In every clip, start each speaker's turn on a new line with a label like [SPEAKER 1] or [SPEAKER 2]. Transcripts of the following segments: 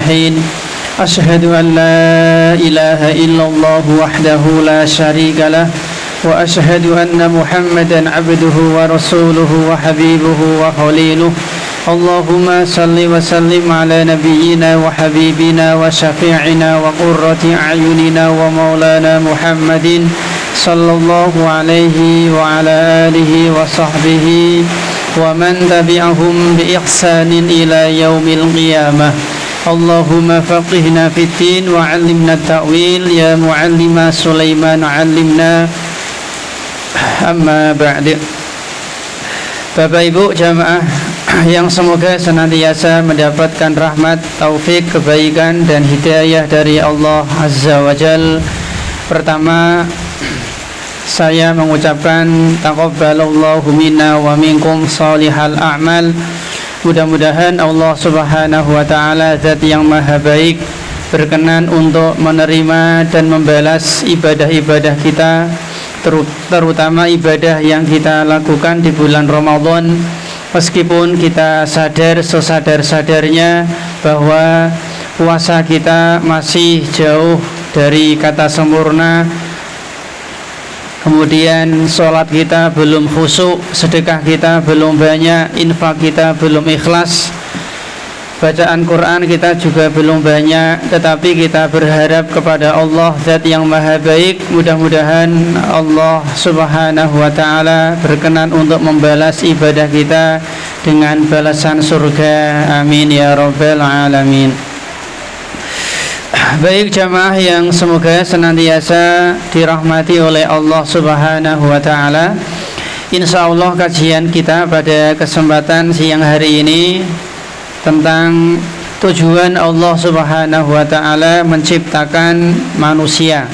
[SPEAKER 1] الصالحين أشهد أن لا إله إلا الله وحده لا شريك له وأشهد أن محمدا عبده ورسوله وحبيبه وخليله اللهم صل وسلم على نبينا وحبيبنا وشفيعنا وقرة أعيننا ومولانا محمد صلى الله عليه وعلى آله وصحبه ومن تبعهم بإحسان إلى يوم القيامة اللهم فقهنا في الدين وعلمنا التأويل يا معلم سليمان علمنا أما بعد. Bapak Ibu jamaah yang semoga senantiasa mendapatkan rahmat, taufik, kebaikan dan hidayah dari Allah Azza wa Jal. Pertama, saya mengucapkan taqabbalallahu minna wa minkum salihal a'mal. Mudah-mudahan Allah Subhanahu wa taala zat yang maha baik berkenan untuk menerima dan membalas ibadah-ibadah kita, terutama ibadah yang kita lakukan di bulan Ramadan. Meskipun kita sadar sesadar-sadarnya bahwa puasa kita masih jauh dari kata sempurna, kemudian sholat kita belum khusyuk, sedekah kita belum banyak, infak kita belum ikhlas, bacaan Quran kita juga belum banyak, tetapi kita berharap kepada Allah zat yang maha baik, mudah-mudahan Allah subhanahu wa ta'ala berkenan untuk membalas ibadah kita dengan balasan surga, amin ya rabbal alamin. Baik jamaah yang semoga senantiasa dirahmati oleh Allah subhanahu wa ta'ala, insyaallah kajian kita pada kesempatan siang hari ini tentang tujuan Allah subhanahu wa ta'ala menciptakan manusia.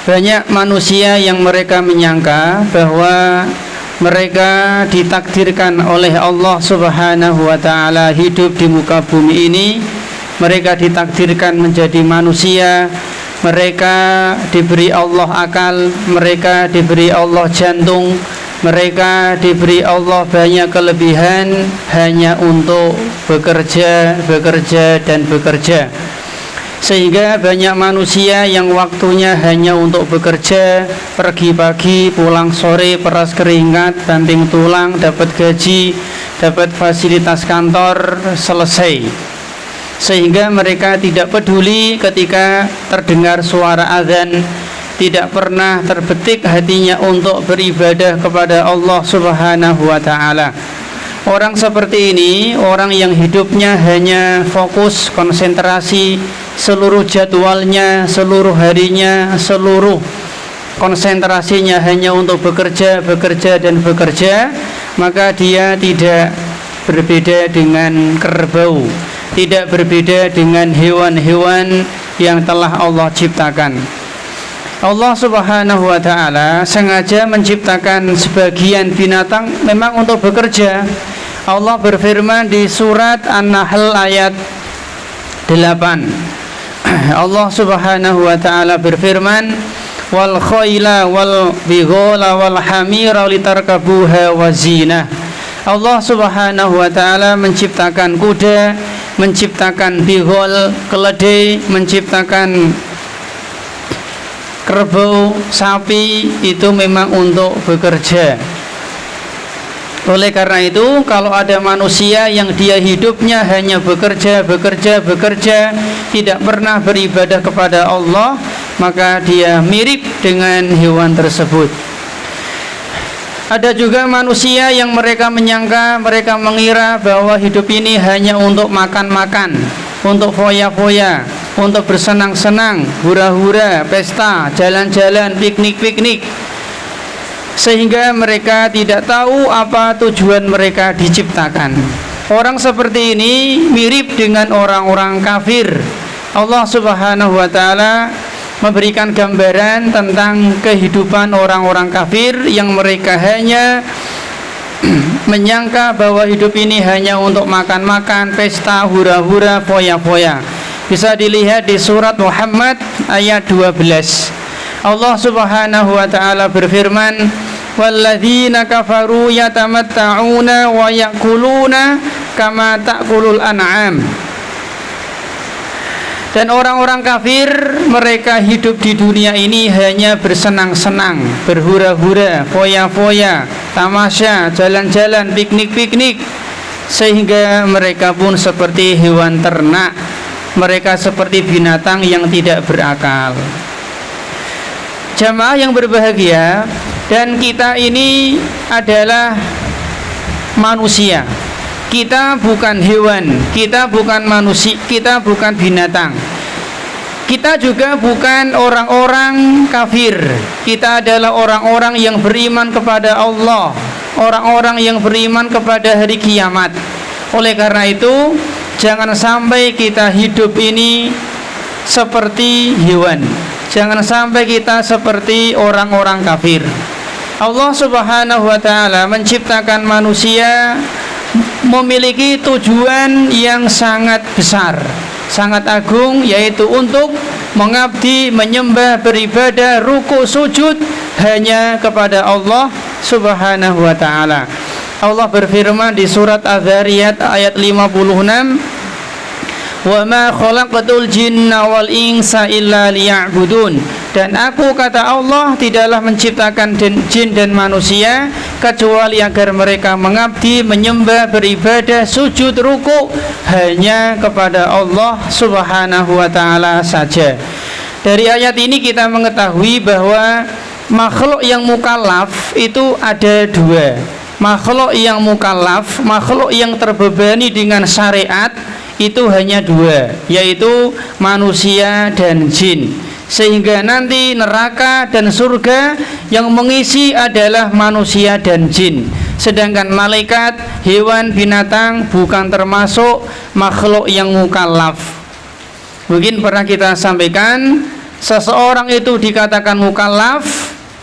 [SPEAKER 1] Banyak manusia yang mereka menyangka bahwa mereka ditakdirkan oleh Allah subhanahu wa ta'ala hidup di muka bumi ini. Mereka ditakdirkan menjadi manusia. Mereka diberi Allah akal, mereka diberi Allah jantung, mereka diberi Allah banyak kelebihan hanya untuk bekerja, dan bekerja. Sehingga banyak manusia yang waktunya hanya untuk bekerja, pergi pagi, pulang sore, peras keringat, banting tulang, dapat gaji, dapat fasilitas kantor, selesai. Sehingga mereka tidak peduli ketika terdengar suara azan, tidak pernah terbetik hatinya untuk beribadah kepada Allah subhanahu wa ta'ala. Orang seperti ini, orang yang hidupnya hanya fokus, konsentrasi, seluruh jadwalnya, seluruh harinya, seluruh konsentrasinya hanya untuk bekerja, dan bekerja, maka dia tidak berbeda dengan kerbau, tidak berbeda dengan hewan-hewan yang telah Allah ciptakan. Allah subhanahu wa ta'ala sengaja menciptakan sebagian binatang memang untuk bekerja. Allah berfirman di surat An-Nahl ayat 8. Allah subhanahu wa ta'ala berfirman, wal khayla wal bighala wal hamira litarkabuha wa zinah. Allah subhanahu wa ta'ala menciptakan kuda, menciptakan bighal, keledai, menciptakan kerbau, sapi, itu memang untuk bekerja. Oleh karena itu, kalau ada manusia yang dia hidupnya hanya bekerja, tidak pernah beribadah kepada Allah, maka dia mirip dengan hewan tersebut. Ada juga manusia yang mereka menyangka, mereka mengira bahwa hidup ini hanya untuk makan-makan, untuk foya-foya, untuk bersenang-senang, hura-hura, pesta, jalan-jalan, piknik-piknik. Sehingga mereka tidak tahu apa tujuan mereka diciptakan. Orang seperti ini mirip dengan orang-orang kafir. Allah subhanahu wa ta'ala memberikan gambaran tentang kehidupan orang-orang kafir yang mereka hanya menyangka bahwa hidup ini hanya untuk makan-makan, pesta, hura-hura, foya-foya. Bisa dilihat di surat Muhammad ayat 12. Allah subhanahu wa ta'ala berfirman, walladzina kafaru yatamatta'una wa yakuluna kama ta'kulul an'am. Dan orang-orang kafir, mereka hidup di dunia ini hanya bersenang-senang, berhura-hura, foya-foya, tamasya, jalan-jalan, piknik-piknik, sehingga mereka pun seperti hewan ternak, mereka seperti binatang yang tidak berakal. Jamaah yang berbahagia, dan kita ini adalah manusia. Kita bukan hewan, kita bukan manusia, kita bukan binatang. Kita juga bukan orang-orang kafir. Kita adalah orang-orang yang beriman kepada Allah, orang-orang yang beriman kepada hari kiamat. Oleh karena itu, jangan sampai kita hidup ini seperti hewan. Jangan sampai kita seperti orang-orang kafir. Allah Subhanahu wa ta'ala menciptakan manusia memiliki tujuan yang sangat besar, sangat agung, yaitu untuk mengabdi, menyembah, beribadah, ruku, sujud hanya kepada Allah Subhanahu wa ta'ala. Allah berfirman di surat Az-Zariyat ayat 56, wa ma khalaqatul jinna wal insa illa liya'budun. Dan aku, kata Allah, tidaklah menciptakan jin dan manusia kecuali agar mereka mengabdi, menyembah, beribadah, sujud, ruku hanya kepada Allah Subhanahu wa ta'ala saja. Dari ayat ini kita mengetahui bahwa makhluk yang mukallaf itu ada dua. Makhluk yang mukallaf, makhluk yang terbebani dengan syariat, itu hanya dua, yaitu manusia dan jin. Sehingga nanti neraka dan surga yang mengisi adalah manusia dan jin. Sedangkan malaikat, hewan, binatang bukan termasuk makhluk yang mukallaf. Mungkin pernah kita sampaikan, seseorang itu dikatakan mukallaf,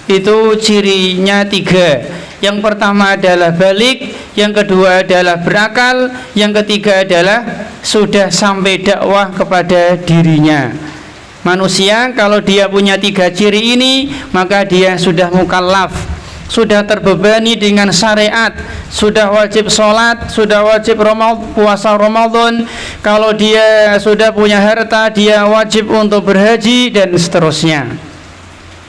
[SPEAKER 1] itu cirinya tiga. Yang pertama adalah balik, yang kedua adalah berakal, yang ketiga adalah sudah sampai dakwah kepada dirinya. Manusia kalau dia punya tiga ciri ini, maka dia sudah mukallaf, sudah terbebani dengan syariat, sudah wajib sholat, sudah wajib puasa Ramadan. Kalau dia sudah punya harta, dia wajib untuk berhaji dan seterusnya.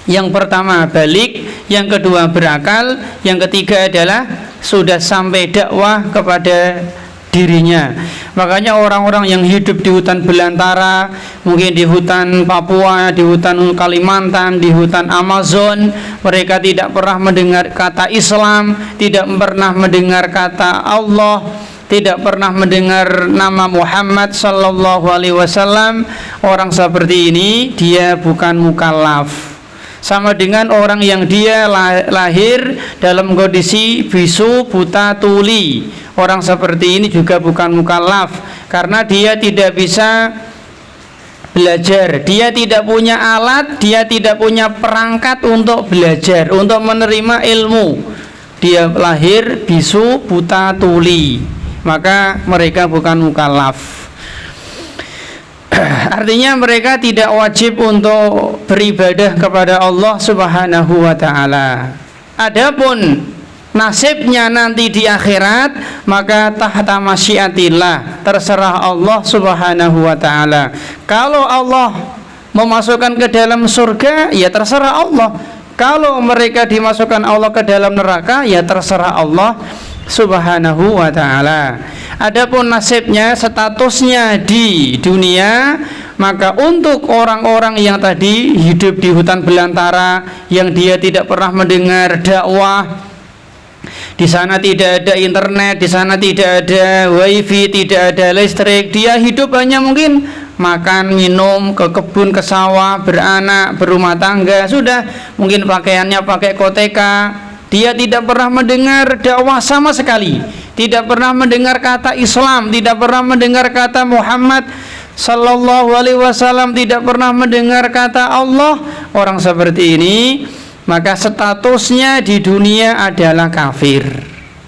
[SPEAKER 1] Yang pertama balik, yang kedua berakal, yang ketiga adalah sudah sampai dakwah kepada dirinya. Makanya orang-orang yang hidup di hutan belantara, mungkin di hutan Papua, di hutan Kalimantan, di hutan Amazon, mereka tidak pernah mendengar kata Islam, tidak pernah mendengar kata Allah, tidak pernah mendengar nama Muhammad sallallahu alaihi wasallam. Orang seperti ini dia bukan mukallaf. Sama dengan orang yang dia lahir dalam kondisi bisu, buta, tuli. Orang seperti ini juga bukan mukallaf, karena dia tidak bisa belajar, dia tidak punya alat, dia tidak punya perangkat untuk belajar, untuk menerima ilmu. Dia lahir bisu, buta, tuli, maka mereka bukan mukallaf. Artinya mereka tidak wajib untuk beribadah kepada Allah Subhanahu wa ta'ala. Adapun nasibnya nanti di akhirat, maka tahta masyiatillah, terserah Allah Subhanahu wa ta'ala. Kalau Allah memasukkan ke dalam surga, ya terserah Allah. Kalau mereka dimasukkan Allah ke dalam neraka, ya terserah Allah Subhanahu wa ta'ala. Adapun nasibnya, statusnya di dunia, maka untuk orang-orang yang tadi hidup di hutan belantara, yang dia tidak pernah mendengar dakwah, di sana tidak ada internet, di sana tidak ada wifi, tidak ada listrik, dia hidup hanya mungkin makan, minum, ke kebun, ke sawah, beranak, berumah tangga, sudah, mungkin pakaiannya pakai koteka. Dia tidak pernah mendengar dakwah sama sekali, tidak pernah mendengar kata Islam, tidak pernah mendengar kata Muhammad sallallahu alaihi wasallam, tidak pernah mendengar kata Allah. Orang seperti ini, maka statusnya di dunia adalah kafir.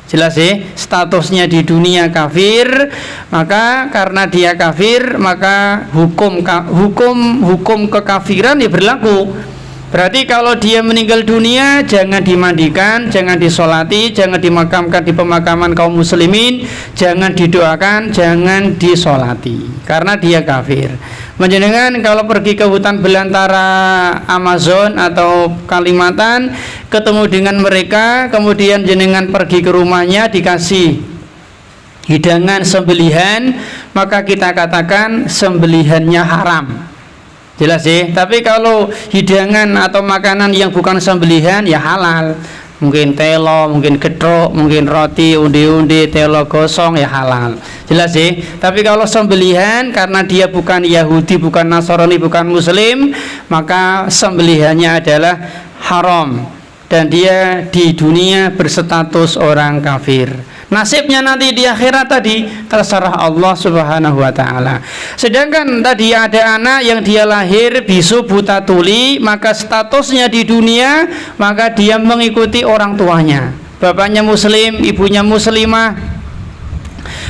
[SPEAKER 1] Jelas ya, statusnya di dunia kafir. Maka karena dia kafir, maka hukum kekafiran ya berlaku. Berarti kalau dia meninggal dunia jangan dimandikan, jangan disolati, jangan dimakamkan di pemakaman kaum muslimin, jangan didoakan, jangan disolati, karena dia kafir. Menjenengan kalau pergi ke hutan belantara Amazon atau Kalimantan, ketemu dengan mereka, kemudian jenengan pergi ke rumahnya dikasih hidangan sembelihan, maka kita katakan sembelihannya haram. Jelas sih. Tapi kalau hidangan atau makanan yang bukan sembelihan ya halal. Mungkin telo, mungkin getrok, mungkin roti, undi-undi, telo gosong ya halal. Jelas sih. Tapi kalau sembelihan karena dia bukan Yahudi, bukan Nasrani, bukan Muslim, maka sembelihannya adalah haram dan dia di dunia berstatus orang kafir. Nasibnya nanti di akhirat tadi terserah Allah Subhanahu wa taala. Sedangkan tadi ada anak yang dia lahir bisu buta tuli, maka statusnya di dunia maka dia mengikuti orang tuanya. Bapaknya muslim, ibunya muslimah.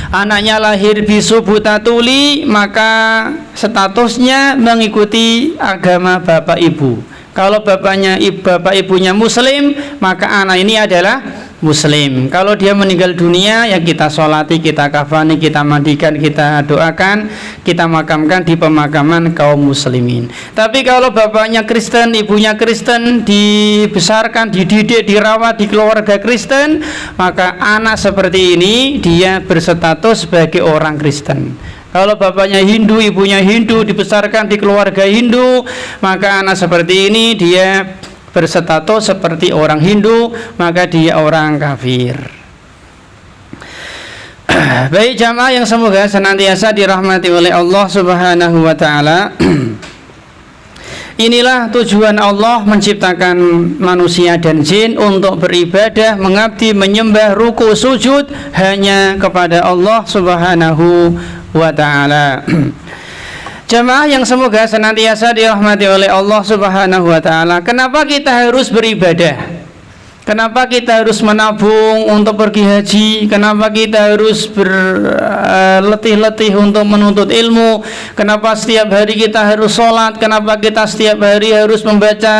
[SPEAKER 1] Anaknya lahir bisu buta tuli, maka statusnya mengikuti agama bapak ibu. Kalau bapak ibunya muslim, maka anak ini adalah muslim. Kalau dia meninggal dunia ya kita sholati, kita kafani, kita mandikan, kita doakan, kita makamkan di pemakaman kaum muslimin. Tapi kalau bapaknya Kristen, ibunya Kristen, dibesarkan, dididik, dirawat di keluarga Kristen, maka anak seperti ini dia berstatus sebagai orang Kristen. Kalau bapaknya Hindu, ibunya Hindu, dibesarkan di keluarga Hindu, maka anak seperti ini dia berstatus seperti orang Hindu, maka dia orang kafir. Baik jamaah yang semoga senantiasa dirahmati oleh Allah Subhanahu wa taala. Inilah tujuan Allah menciptakan manusia dan jin untuk beribadah, mengabdi, menyembah, ruku, sujud hanya kepada Allah Subhanahu wa ta'ala. Jamaah yang semoga senantiasa dirahmati oleh Allah Subhanahu wa ta'ala. Kenapa kita harus beribadah? Kenapa kita harus menabung untuk pergi haji? Kenapa kita harus berletih-letih untuk menuntut ilmu? Kenapa setiap hari kita harus sholat? Kenapa kita setiap hari harus membaca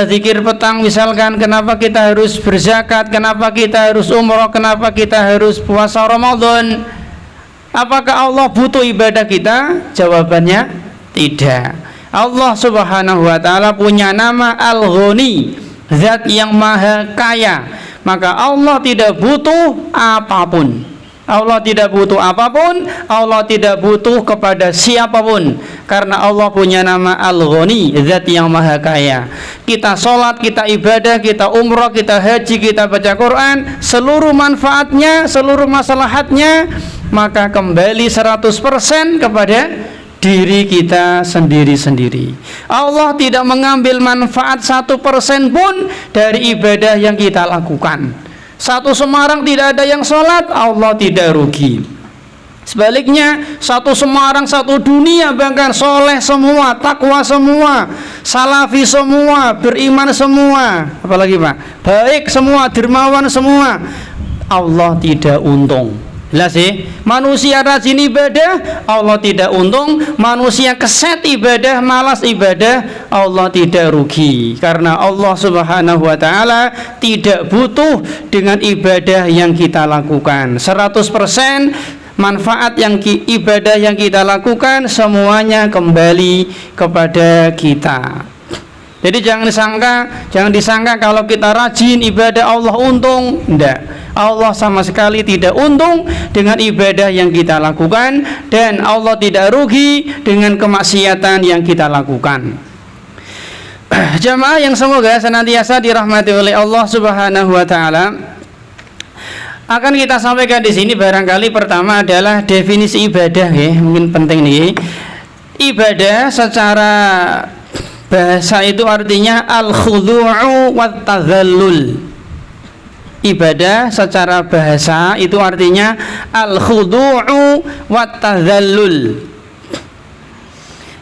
[SPEAKER 1] zikir petang misalkan? Kenapa kita harus berzakat? Kenapa kita harus umroh? Kenapa kita harus puasa Ramadan? Apakah Allah butuh ibadah kita? Jawabannya tidak. Allah Subhanahu wa ta'ala punya nama Al-Ghani, zat yang maha kaya. Maka Allah tidak butuh apapun. Allah tidak butuh apapun. Allah tidak butuh kepada siapapun, karena Allah punya nama Al-Ghani, zat yang maha kaya. Kita sholat, kita ibadah, kita umrah, kita haji, kita baca Quran, seluruh manfaatnya, seluruh maslahatnya maka kembali 100% kepada diri kita sendiri-sendiri. Allah tidak mengambil manfaat 1% pun dari ibadah yang kita lakukan. Satu Semarang tidak ada yang sholat, Allah tidak rugi. Sebaliknya, satu Semarang, satu dunia bahkan soleh semua, takwa semua, salafi semua, beriman semua, apalagi Pak, baik semua, dermawan semua, Allah tidak untung. Jelas sih, manusia rajin ibadah, Allah tidak untung. Manusia keset ibadah, malas ibadah, Allah tidak rugi. Karena Allah Subhanahu wa ta'ala tidak butuh dengan ibadah yang kita lakukan. 100% manfaat yang ibadah yang kita lakukan semuanya kembali kepada kita. Jadi jangan disangka kalau kita rajin ibadah Allah untung. Tidak, Allah sama sekali tidak untung dengan ibadah yang kita lakukan, dan Allah tidak rugi dengan kemaksiatan yang kita lakukan. Jamaah yang semoga senantiasa dirahmati oleh Allah Subhanahu wa ta'ala, akan kita sampaikan di sini barangkali pertama adalah definisi ibadah ya, mungkin penting nih. Ibadah secara bahasa itu artinya al-khudu'u wat tadhallul. Ibadah secara bahasa itu artinya al-khudu'u wat tadhallul,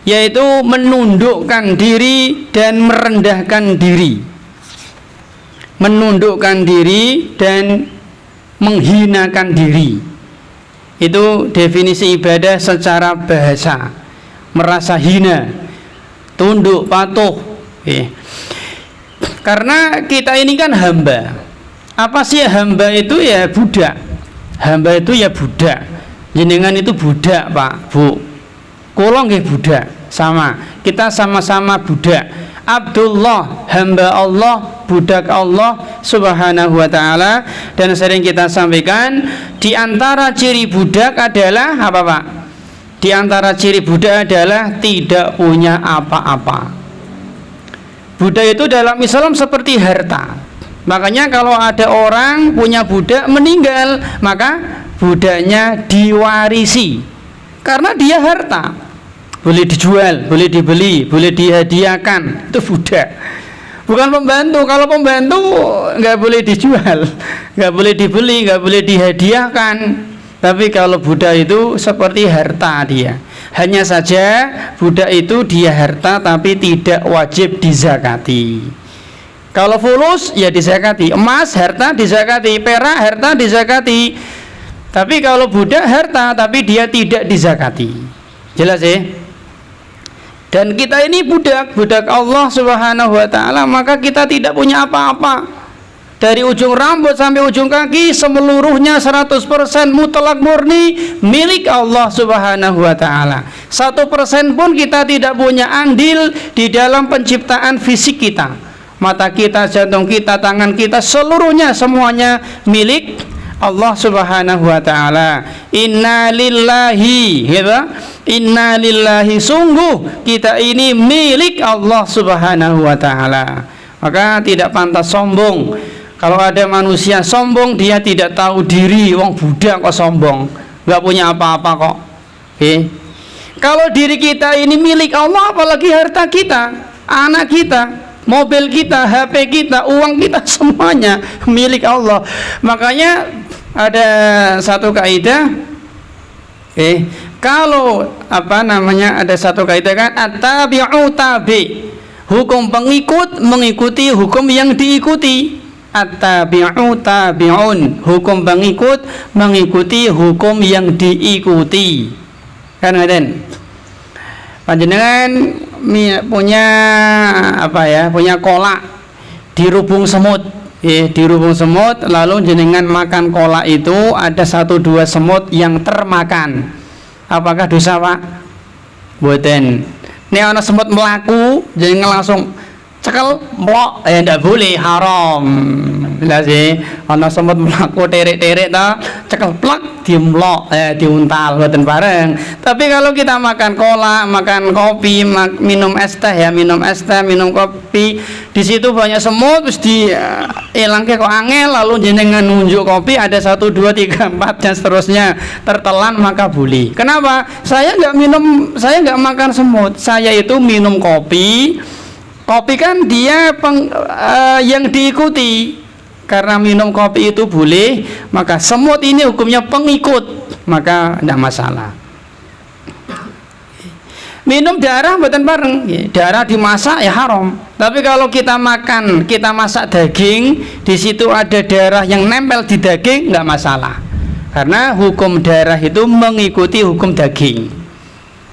[SPEAKER 1] yaitu menundukkan diri dan merendahkan diri. Menundukkan diri dan menghinakan diri. Itu definisi ibadah secara bahasa. Merasa hina, tunduk, patuh, Karena kita ini kan hamba. Apa sih hamba itu? Ya budak. Hamba itu ya budak. Jenengan itu budak, Pak, Bu. Kula nggih budak, sama. Kita sama-sama budak. Abdullah, hamba Allah, budak Allah Subhanahu wa ta'ala. Dan sering kita sampaikan, di antara ciri budak adalah apa, Pak? Di antara ciri budak adalah tidak punya apa-apa. Budak itu dalam Islam seperti harta. Makanya kalau ada orang punya budak meninggal, maka budaknya diwarisi karena dia harta, boleh dijual, boleh dibeli, boleh dihadiahkan. Itu budak, bukan pembantu. Kalau pembantu nggak boleh dijual, nggak boleh dibeli, nggak boleh dihadiahkan. Tapi kalau budak itu seperti harta dia. Hanya saja budak itu dia harta tapi tidak wajib dizakati. Kalau fulus ya dizakati, emas harta dizakati, perak harta dizakati. Tapi kalau budak harta tapi dia tidak dizakati. Jelas ya? Dan kita ini budak Allah Subhanahu wa ta'ala, maka kita tidak punya apa-apa. Dari ujung rambut sampai ujung kaki semeluruhnya 100% mutlak murni milik Allah Subhanahu wa ta'ala. 1% pun kita tidak punya andil di dalam penciptaan fisik kita. Mata kita, jantung kita, tangan kita, seluruhnya semuanya milik Allah Subhanahu wa ta'ala. Inna lillahi, gitu? Inna lillahi, sungguh kita ini milik Allah Subhanahu wa ta'ala. Maka tidak pantas sombong. Kalau ada manusia sombong, dia tidak tahu diri. Wong budak kok sombong, nggak punya apa-apa kok. Kalau diri kita ini milik Allah, apalagi harta kita, anak kita, mobil kita, HP kita, uang kita, semuanya milik Allah. Makanya ada satu kaidah, kalau ada satu kaidah kan, at-tabi'u tabi, hukum pengikut mengikuti hukum yang diikuti. At-tabi'u tabi'un, hukum pengikut mengikuti hukum yang diikuti. Kan ngaten. Panjenengan punya punya kolak dirubung semut. Dirubung semut, lalu jenengan makan kolak itu, ada 1-2 semut yang termakan. Apakah dosa, Pak? Mboten. Nek ana semut melaku, jenengan langsung cekel mlok, ndak boleh, haram. Jelas sih, ana semut mlaku terek-terek ta, cekel plak dimlok, diuntal mboten bareng. Tapi kalau kita makan kolak, makan kopi, minum es teh minum kopi, di situ banyak semut, terus elangke kok angel, lalu jenengan nunjuk kopi ada 1, 2, 3, 4 dan seterusnya, tertelan, maka boleh. Kenapa? Saya nggak makan semut, saya itu minum kopi. Kopi kan dia yang diikuti. Karena minum kopi itu boleh, maka semut ini hukumnya pengikut, maka tidak masalah. Minum darah buatan bareng, darah dimasak ya haram. Tapi kalau kita masak daging, di situ ada darah yang nempel di daging, nggak masalah. Karena hukum darah itu mengikuti hukum daging.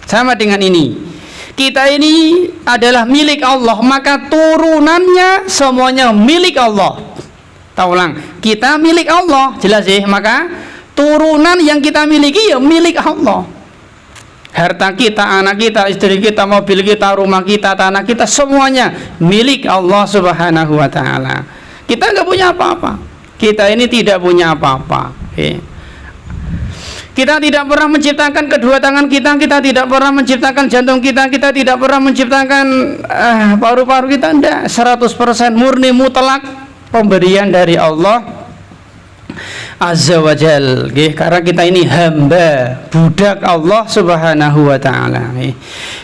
[SPEAKER 1] Sama dengan ini. Kita ini adalah milik Allah, maka turunannya semuanya milik Allah. Tahu ulang, kita milik Allah, jelas ya. Maka turunan yang kita miliki ya milik Allah. Harta kita, anak kita, istri kita, mobil kita, rumah kita, tanah kita, semuanya milik Allah Subhanahu wa ta'ala. Kita nggak punya apa-apa. Kita ini tidak punya apa-apa. Kita tidak pernah menciptakan kedua tangan kita tidak pernah menciptakan jantung kita tidak pernah menciptakan paru-paru kita, enggak. 100% murni mutlak pemberian dari Allah Azza wa Jal. Karena kita ini hamba, budak Allah Subhanahu wa ta'ala.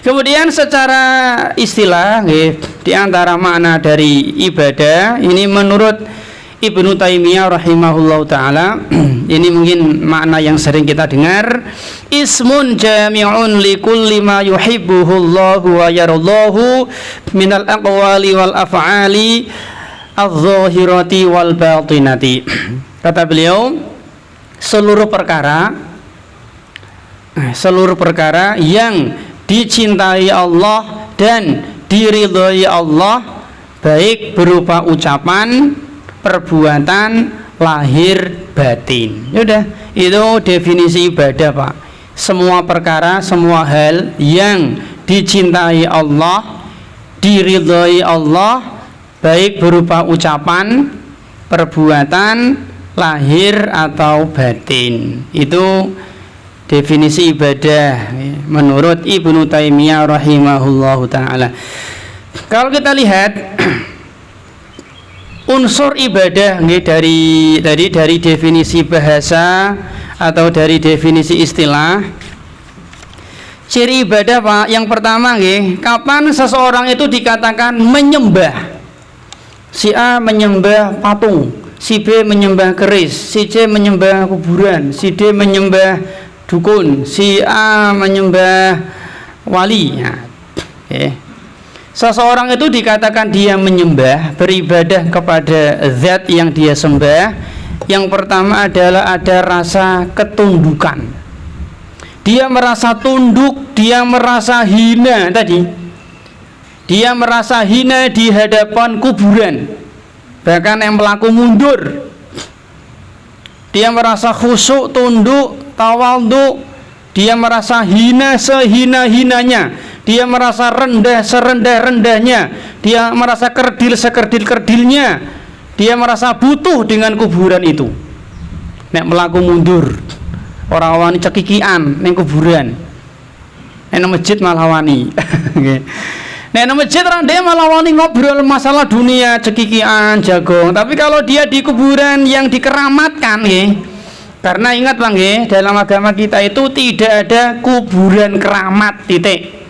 [SPEAKER 1] Kemudian secara istilah, di antara makna dari ibadah ini menurut Ibnu Taimiyah rahimahullah ta'ala, ini mungkin makna yang sering kita dengar, ismun jami'un li kulli ma yuhibbuhullahu wa yarallahu minal aqwali wal af'ali adh-dhahirati wal batinati. Kata beliau, seluruh perkara yang dicintai Allah dan diridhoi Allah baik berupa ucapan, perbuatan, lahir, batin. Udah, itu definisi ibadah, Pak. Semua perkara, semua hal yang dicintai Allah, diridhoi Allah baik berupa ucapan, perbuatan, lahir atau batin. Itu definisi ibadah menurut Ibnu Taimiyah rahimahullahu taala. Kalau kita lihat unsur ibadah dari definisi bahasa atau dari definisi istilah, ciri ibadah, Pak, yang pertama kapan seseorang itu dikatakan menyembah. Si A menyembah patung, si B menyembah keris, si C menyembah kuburan, si D menyembah dukun, si A menyembah wali. Seseorang itu dikatakan dia menyembah, beribadah kepada zat yang dia sembah. Yang pertama adalah ada rasa ketundukan. Dia merasa tunduk, dia merasa hina tadi. Dia merasa hina di hadapan kuburan. Bahkan yang pelaku mundur. Dia merasa khusyuk, tunduk, tawadhu. Dia merasa hina sehina-hinanya. Dia merasa rendah serendah-rendahnya. Dia merasa kerdil sekerdil-kerdilnya. Dia merasa butuh dengan kuburan itu. Nek melaku mundur, orang wani cekikian neng kuburan. Nek masjid malah wani. Nek masjid orang dia malah wani ngobrol masalah dunia, cekikian, jagong. Tapi kalau dia di kuburan yang dikeramatkan, karena ingat, Bang, dalam agama kita itu tidak ada kuburan keramat, titik.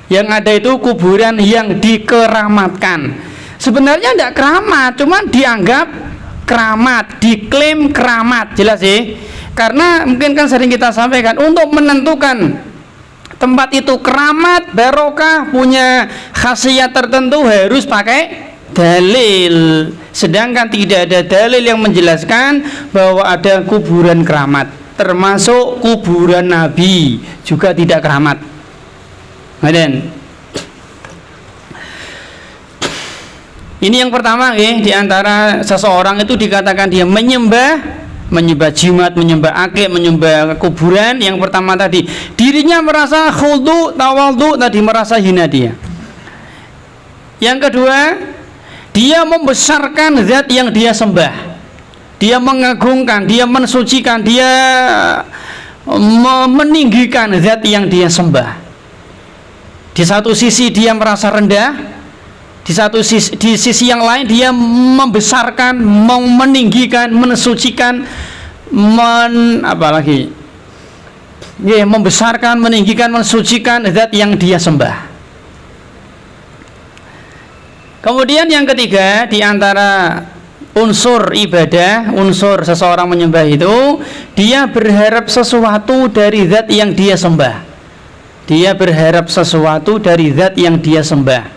[SPEAKER 1] Yang ada itu kuburan yang dikeramatkan. Sebenarnya tidak keramat, cuma dianggap keramat, diklaim keramat, jelas sih. Karena mungkin kan sering kita sampaikan, untuk menentukan tempat itu keramat, barokah, punya khasiat tertentu harus pakai dalil. Sedangkan tidak ada dalil yang menjelaskan bahwa ada kuburan keramat. Termasuk kuburan Nabi juga tidak keramat. Ini yang pertama, di antara seseorang itu dikatakan dia menyembah jimat, menyembah akik, menyembah kuburan. Yang pertama tadi, dirinya merasa khudu, tawadhu, tadi merasa hina dia. Yang kedua, dia membesarkan zat yang dia sembah. Dia mengagungkan, dia mensucikan, dia meninggikan zat yang dia sembah. Di satu sisi dia merasa rendah, di sisi yang lain dia membesarkan, meninggikan, mensucikan, membesarkan, meninggikan, mensucikan zat yang dia sembah. Kemudian yang ketiga, di antara unsur ibadah, unsur seseorang menyembah itu, dia berharap sesuatu dari zat yang dia sembah. Dia berharap sesuatu dari zat yang dia sembah.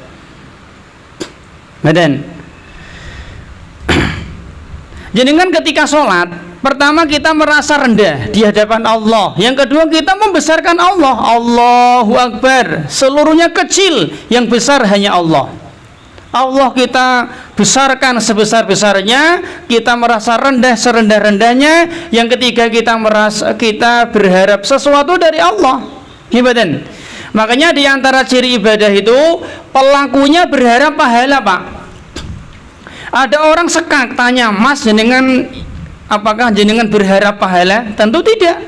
[SPEAKER 1] Jenengan ketika sholat, pertama kita merasa rendah di hadapan Allah. Yang kedua kita membesarkan Allah. Allahu Akbar. Seluruhnya kecil, yang besar hanya Allah. Allah kita besarkan sebesar-besarnya, kita merasa rendah serendah-rendahnya. Yang ketiga kita berharap sesuatu dari Allah. Ibadah. Makanya di antara ciri ibadah itu pelakunya berharap pahala, Pak. Ada orang sekak tanya, "Mas, jenengan apakah jenengan berharap pahala?" Tentu tidak.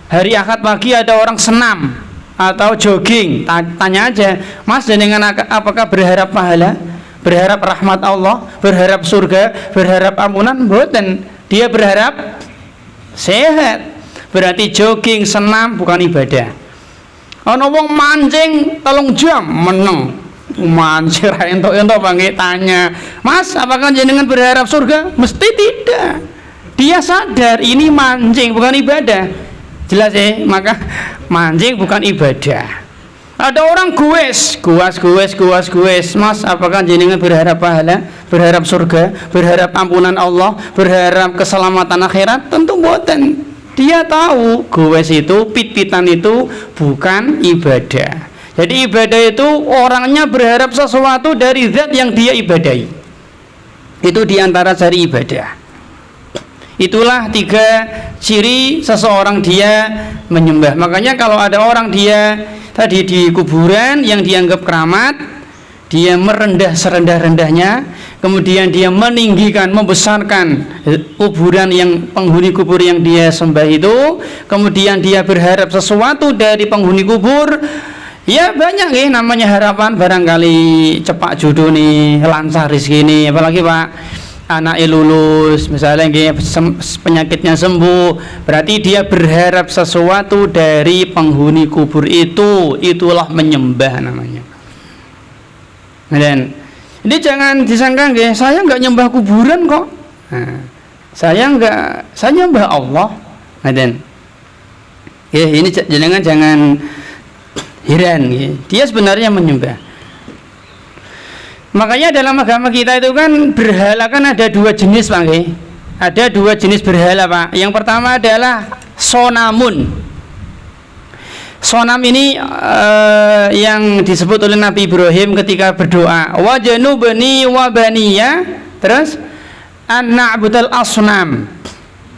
[SPEAKER 1] Hari Ahad pagi ada orang senam atau jogging, tanya aja, "Mas, jenengan apakah berharap pahala? Berharap rahmat Allah, berharap surga, berharap ampunan?" Mboten. Dia berharap sehat. Berarti jogging, senam bukan ibadah. Ana wong mancing 3 jam meneng. Mancing ra entuk-entuk bangke tanya, "Mas, apakah jenengan berharap surga?" Mesti tidak. Dia sadar ini mancing bukan ibadah. Jelas ya? Maka mancing bukan ibadah. Ada orang gues, "Mas, apakah jenengan berharap pahala, berharap surga, berharap ampunan Allah, berharap keselamatan akhirat?" Tentu mboten. Dia tahu gowes itu, pit-pitan itu bukan ibadah. Jadi ibadah itu orangnya berharap sesuatu dari zat yang dia ibadahi. Itu diantara ciri ibadah. Itulah 3 ciri seseorang dia menyembah. Makanya kalau ada orang dia tadi di kuburan yang dianggap keramat, dia merendah serendah-rendahnya, kemudian dia meninggikan, membesarkan kuburan yang penghuni kubur yang dia sembah itu, kemudian dia berharap sesuatu dari penghuni kubur. Ya banyak nih namanya harapan, barangkali cepat jodoh nih, lancar rezeki nih, apalagi Pak anaknya lulus misalnya penyakitnya sembuh, berarti dia berharap sesuatu dari penghuni kubur itu. Itulah menyembah namanya. Dan ini jangan disangka nggih, saya nggak nyembah kuburan kok. Nah, saya nyembah Allah. Dan ya ini jangan heran, dia sebenarnya menyembah. Makanya dalam agama kita itu kan berhala kan ada 2 jenis Pak. Ada 2 jenis berhala Pak. Yang pertama adalah sonamun. Sonam ini yang disebut oleh Nabi Ibrahim ketika berdoa, wajanubni wa baniya, terus an na'budal asnam.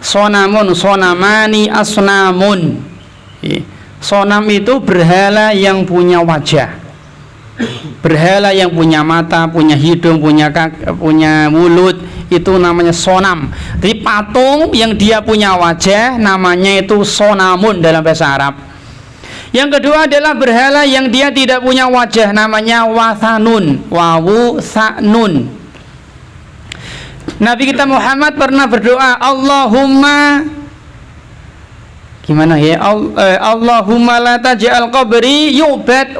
[SPEAKER 1] Sonamun, sonamani, asnamun. Sonam itu berhala yang punya wajah, berhala yang punya mata, punya hidung, punya kaki, punya mulut, itu namanya sonam. Jadi patung yang dia punya wajah namanya itu sonamun dalam bahasa Arab. Yang kedua adalah berhala yang dia tidak punya wajah, namanya wathanun, wawu sa'nun. Nabi kita Muhammad pernah berdoa, Allahumma gimana ya, Allahumma la taj'al qabri yu'bad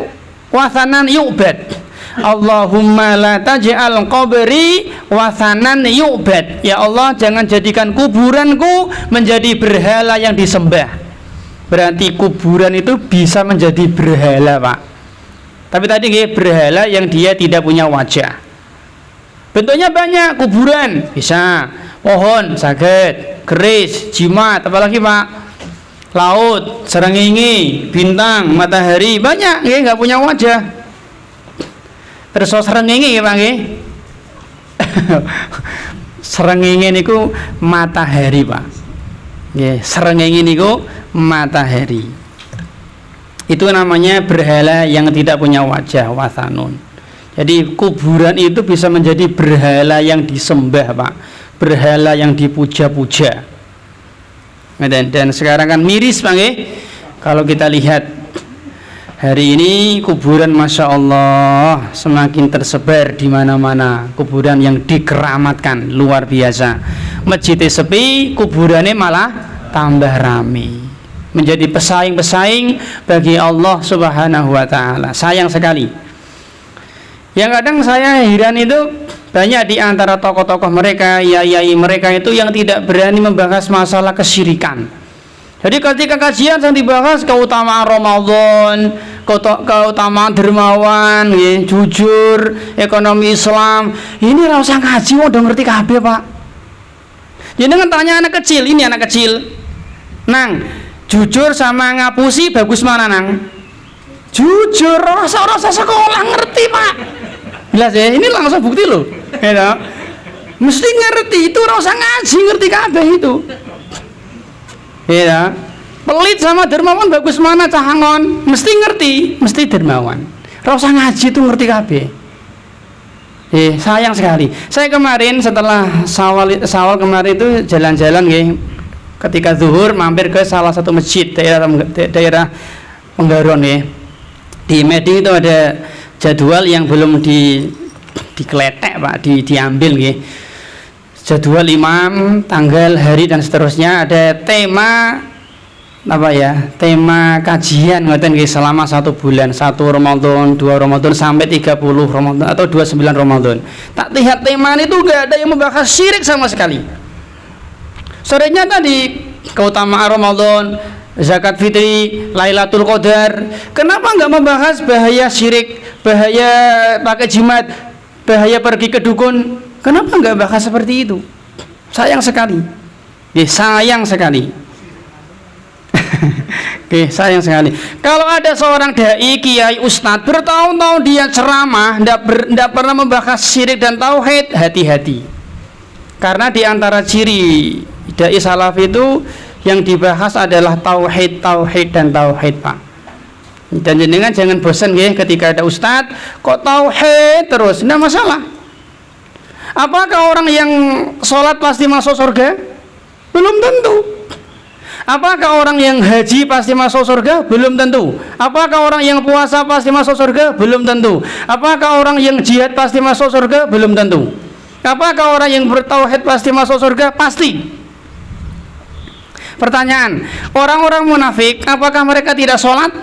[SPEAKER 1] wathanan yu'bad. Allahumma la taj'al qabri wathanan yu'bad. Ya Allah, jangan jadikan kuburanku menjadi berhala yang disembah. Berarti kuburan itu bisa menjadi berhala Pak. Tapi tadi berhala yang dia tidak punya wajah. Bentuknya banyak, kuburan bisa, pohon, saged, keris, jimat, apalagi Pak, laut, srengenge, bintang, matahari, banyak nggak punya wajah. Terus srengenge ya Pak nggih. Srengenge niku matahari Pak. Nggih, srengenge niku matahari. Itu namanya berhala yang tidak punya wajah, wathanun. Jadi kuburan itu bisa menjadi berhala yang disembah Pak, berhala yang dipuja-puja. Dan sekarang kan miris Pak kalau kita lihat hari ini kuburan Masya Allah semakin tersebar di mana-mana, kuburan yang dikeramatkan luar biasa. Masjidnya sepi, kuburannya malah tambah ramai, menjadi pesaing-pesaing bagi Allah Subhanahu wa Ta'ala. Sayang sekali. Yang kadang saya heran itu banyak di antara tokoh-tokoh mereka, yai mereka itu yang tidak berani membahas masalah kesyirikan. Jadi ketika kajian yang dibahas keutamaan Ramadan, keutamaan dermawan, jujur, ekonomi Islam, ini ora usah ngaji udah ngerti kabeh Pak. Jadi dengan tanya anak kecil, ini anak kecil, Nang, jujur sama ngapusi bagus mana Nang? Jujur, rasa sekolah ngerti Pak. Jelas ya, ini langsung bukti loh. Ya, mesti ngerti itu, rasa ngaji ngerti kabeh itu. Ya, pelit sama dermawan bagus mana cahangon? Mesti ngerti, mesti dermawan. Rasa ngaji itu ngerti kabeh. Sayang sekali. Saya kemarin setelah sawal kemarin itu jalan-jalan ketika zuhur mampir ke salah satu masjid daerah Penggaron Di Meding itu ada jadwal yang belum dikeletek Pak, diambil jadwal imam, tanggal, hari dan seterusnya, ada tema tema kajian selama 1 bulan, 1 Ramadan, 2 Ramadan sampai 30 Ramadan atau 29 Ramadan. Tak lihat tema itu gak ada yang membahas syirik sama sekali. Sorenya tadi keutamaan Ramadan, zakat fitri, Lailatul Qadar. Kenapa nggak membahas bahaya syirik, bahaya pakai jimat, bahaya pergi ke dukun? Kenapa nggak bahas seperti itu? Sayang sekali. Sayang sekali. Oke, sayang sekali. Kalau ada seorang dai, kiai, ustadz bertahun-tahun dia ceramah, tidak pernah membahas syirik dan tauhid, hati-hati. Karena di antara ciri dai salaf itu yang dibahas adalah tauhid, tauhid dan tauhid, Pak. Dan jenengan jangan bosan ya ketika ada ustadz kok tauhid terus, tidak masalah. Apakah orang yang sholat pasti masuk surga? Belum tentu. Apakah orang yang haji pasti masuk surga? Belum tentu. Apakah orang yang puasa pasti masuk surga? Belum tentu. Apakah orang yang jihad pasti masuk surga? Belum tentu. Apakah orang yang bertauhid pasti masuk surga? Pasti. Pertanyaan, orang-orang munafik, apakah mereka tidak sholat?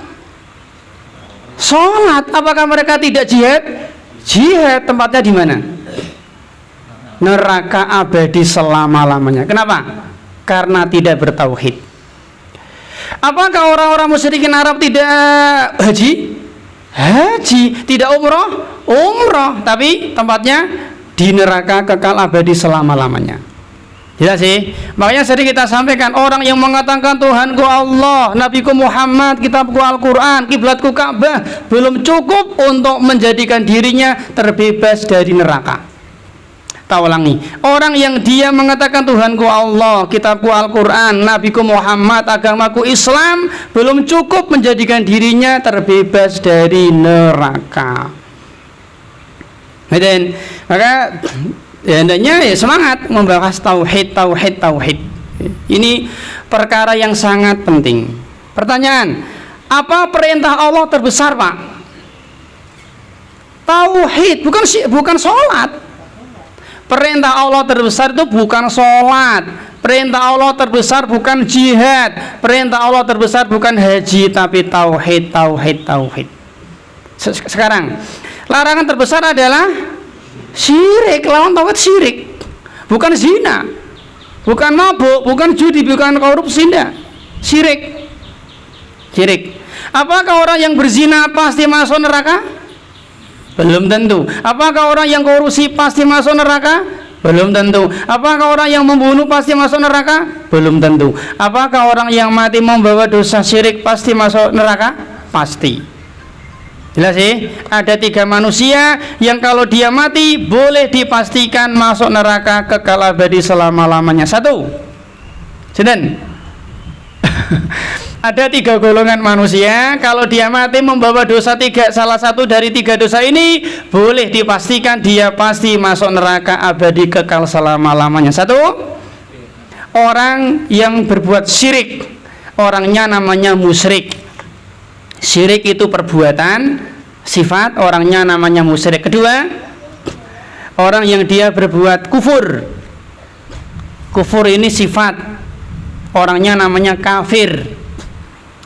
[SPEAKER 1] Sholat. Apakah mereka tidak jihad? Jihad. Tempatnya di mana? Neraka abadi selama-lamanya. Kenapa? Karena tidak bertauhid. Apakah orang-orang musyrikin Arab tidak haji? Haji. Tidak umroh? Umroh. Tapi tempatnya di neraka kekal abadi selama-lamanya. Jelas sih? Makanya sering kita sampaikan, orang yang mengatakan Tuhanku Allah, Nabiku Muhammad, kitabku Al-Quran, kiblatku Ka'bah, belum cukup untuk menjadikan dirinya terbebas dari neraka. Tak ulangi, orang yang dia mengatakan Tuhanku Allah, kitabku Al-Quran, Nabiku Muhammad, agamaku Islam, belum cukup menjadikan dirinya terbebas dari neraka. Dan maka hendaknya ya semangat membahas tauhid, tauhid, tauhid. Ini perkara yang sangat penting. Pertanyaan, apa perintah Allah terbesar, Pak? Tauhid, bukan sholat. Perintah Allah terbesar itu bukan sholat. Perintah Allah terbesar bukan jihad. Perintah Allah terbesar bukan haji, tapi tauhid, tauhid, tauhid. Sekarang, larangan terbesar adalah syirik. Lawan tauhid syirik. Bukan zina, bukan mabuk, bukan judi, bukan korupsi, tidak. Syirik. Syirik. Apakah orang yang berzina pasti masuk neraka? Belum tentu. Apakah orang yang korupsi pasti masuk neraka? Belum tentu. Apakah orang yang membunuh pasti masuk neraka? Belum tentu. Apakah orang yang mati membawa dosa syirik pasti masuk neraka? Pasti. Jelas sih? Ada 3 manusia yang kalau dia mati boleh dipastikan masuk neraka kekal abadi selama-lamanya. 1. Seden. Ada 3 golongan manusia, kalau dia mati membawa dosa 3, salah satu dari 3 dosa ini boleh dipastikan dia pasti masuk neraka abadi kekal selama-lamanya. 1, orang yang berbuat syirik, orangnya namanya musyrik. Syirik itu perbuatan, sifat, orangnya namanya musyrik. 2, orang yang dia berbuat kufur. Kufur ini sifat, orangnya namanya kafir.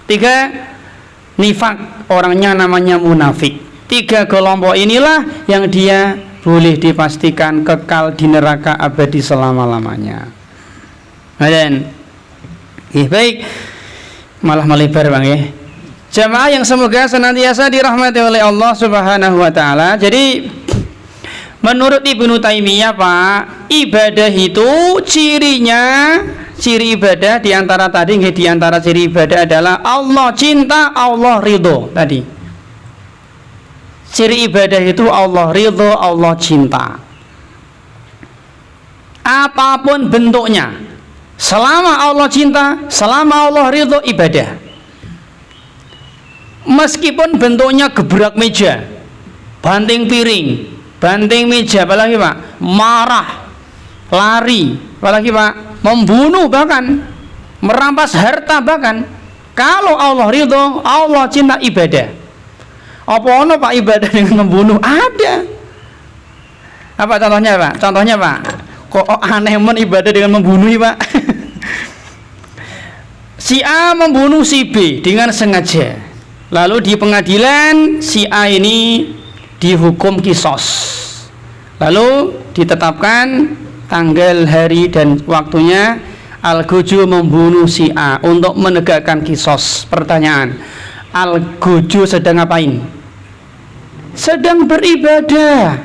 [SPEAKER 1] 3, nifak, orangnya namanya munafik. 3 kelompok inilah yang dia boleh dipastikan kekal di neraka abadi selama-lamanya. Dan baik, malah melebar Bang ya. Jamaah yang semoga senantiasa dirahmati oleh Allah Subhanahu wa taala. Jadi menurut Ibnu Taimiyah, Pak, ibadah itu ciri ibadah diantara tadi, diantara ciri ibadah adalah Allah cinta, Allah ridho. Tadi ciri ibadah itu Allah ridho, Allah cinta. Apapun bentuknya, selama Allah cinta, selama Allah ridho, ibadah. Meskipun bentuknya gebrak meja, banting piring, banting meja, apalagi Pak, marah, lari, apalagi Pak, membunuh, bahkan merampas harta, bahkan kalau Allah ridho, Allah cinta, ibadah. Apa ono Pak ibadah dengan membunuh? Ada. Apa contohnya Pak? Contohnya Pak, kok aneh men ibadah dengan membunuh Pak? Si A membunuh si B dengan sengaja, lalu di pengadilan si A ini dihukum kisos, lalu ditetapkan tanggal, hari, dan waktunya Al-Gojo membunuh si A untuk menegakkan kisos. Pertanyaan, Al-Gojo sedang ngapain? Sedang beribadah.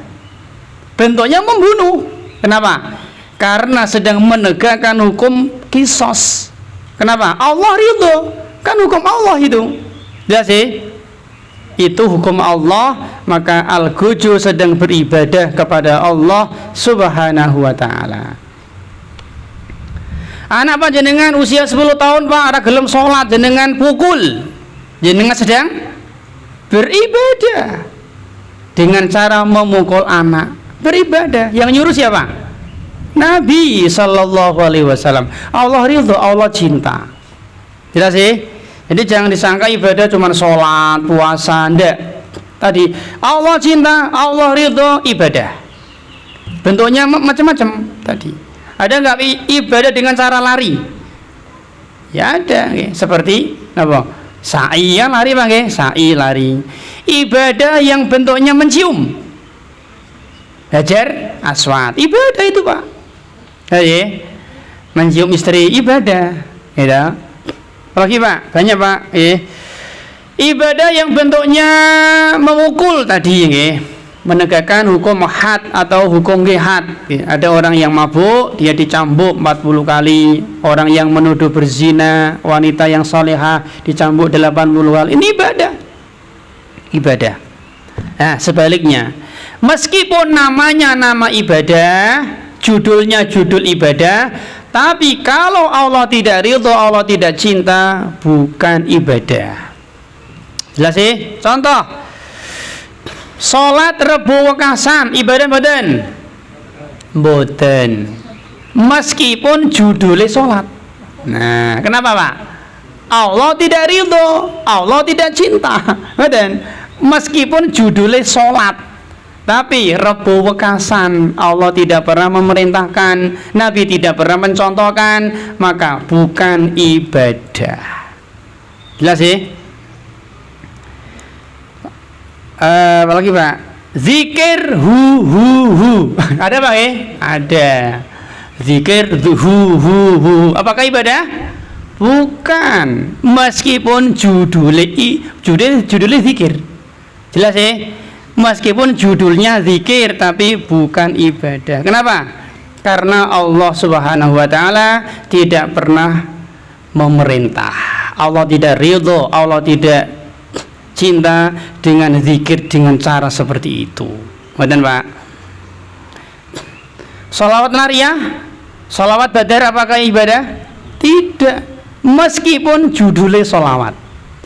[SPEAKER 1] Bentuknya membunuh. Kenapa? Karena sedang menegakkan hukum kisos. Kenapa? Allah ridho, kan hukum Allah itu. Jelas sih? Itu hukum Allah, maka al-gojo sedang beribadah kepada Allah Subhanahu wa ta'ala. Anak panjenengan usia 10 tahun Pak, ora gelem sholat, jenengan pukul, jenengan sedang beribadah dengan cara memukul anak. Beribadah, yang nyuruh siapa? Nabi Sallallahu Alaihi Wasallam. Allah ridho, Allah cinta. Jelas sih? Jadi jangan disangka ibadah cuma sholat, puasa, ndak. Tadi Allah cinta, Allah ridho, ibadah. Bentuknya macam-macam tadi. Ada nggak ibadah dengan cara lari? Ya ada, seperti apa? Sa'i, ya lari Pak, sa'i lari. Ibadah yang bentuknya mencium, hajar aswad, ibadah itu Pak. Jadi mencium istri ibadah, ya. Apalagi Pak, banyak Pak. Ibadah yang bentuknya memukul tadi, menegakkan hukum had atau hukum had. Ada orang yang mabuk, dia dicambuk 40 kali. Orang yang menuduh berzina, wanita yang salehah dicambuk 80 kali. Ini ibadah. Nah, sebaliknya, meskipun namanya nama ibadah, judulnya judul ibadah, tapi kalau Allah tidak ridho, Allah tidak cinta, bukan ibadah. Jelas sih? Contoh, sholat Rebo Wekasan, ibadah badan boten, meskipun judulnya sholat. Nah, kenapa Pak? Allah tidak ridho, Allah tidak cinta, badan, meskipun judulnya sholat. Tapi Rebo Wekasan, Allah tidak pernah memerintahkan, Nabi tidak pernah mencontohkan, maka bukan ibadah. Jelas sih? Apalagi Pak? Zikir hu. Ada Pak Ada. Zikir hu. Apakah ibadah? Bukan. Meskipun judulnya zikir. Jelas sih? Meskipun judulnya zikir, tapi bukan ibadah. Kenapa? Karena Allah Subhanahu wa ta'ala tidak pernah memerintah. Allah tidak ridho, Allah tidak cinta dengan zikir dengan cara seperti itu. Betul Pak? Sholawat nariyah, sholawat badar, apakah ibadah? Tidak. Meskipun judulnya sholawat.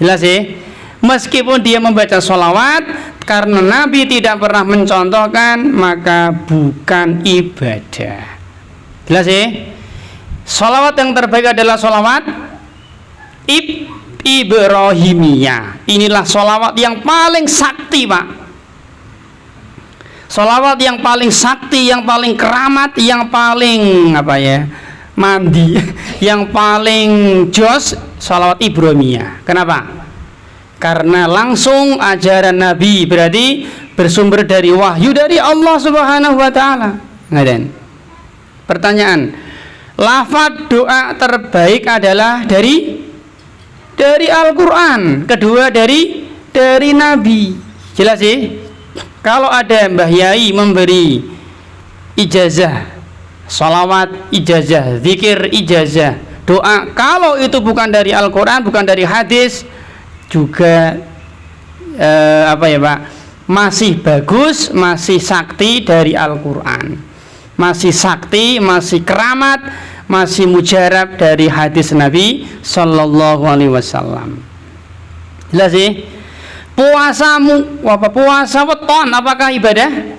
[SPEAKER 1] Jelas sih? Meskipun dia membaca sholawat, karena Nabi tidak pernah mencontohkan, maka bukan ibadah. Jelas sih? Sholawat yang terbaik adalah sholawat Ibrahimiyah. Inilah sholawat yang paling sakti Pak. Sholawat yang paling sakti, yang paling keramat, yang paling mandi, yang paling jos, sholawat Ibrahimiyah. Kenapa? Karena langsung ajaran Nabi, berarti bersumber dari wahyu dari Allah Subhanahu wa ta'ala. Pertanyaan, lafaz doa terbaik adalah dari Al-Quran, kedua dari Nabi. Jelas sih? Kalau ada Mbah Yai memberi ijazah sholawat, ijazah zikir, ijazah doa, kalau itu bukan dari Al-Quran, bukan dari hadis, juga Pak, masih bagus, masih sakti dari Al-Quran, masih sakti, masih keramat, masih mujarab dari hadis Nabi Sallallahu Alaihi Wasallam. Jelas sih? Puasa weton, apakah ibadah?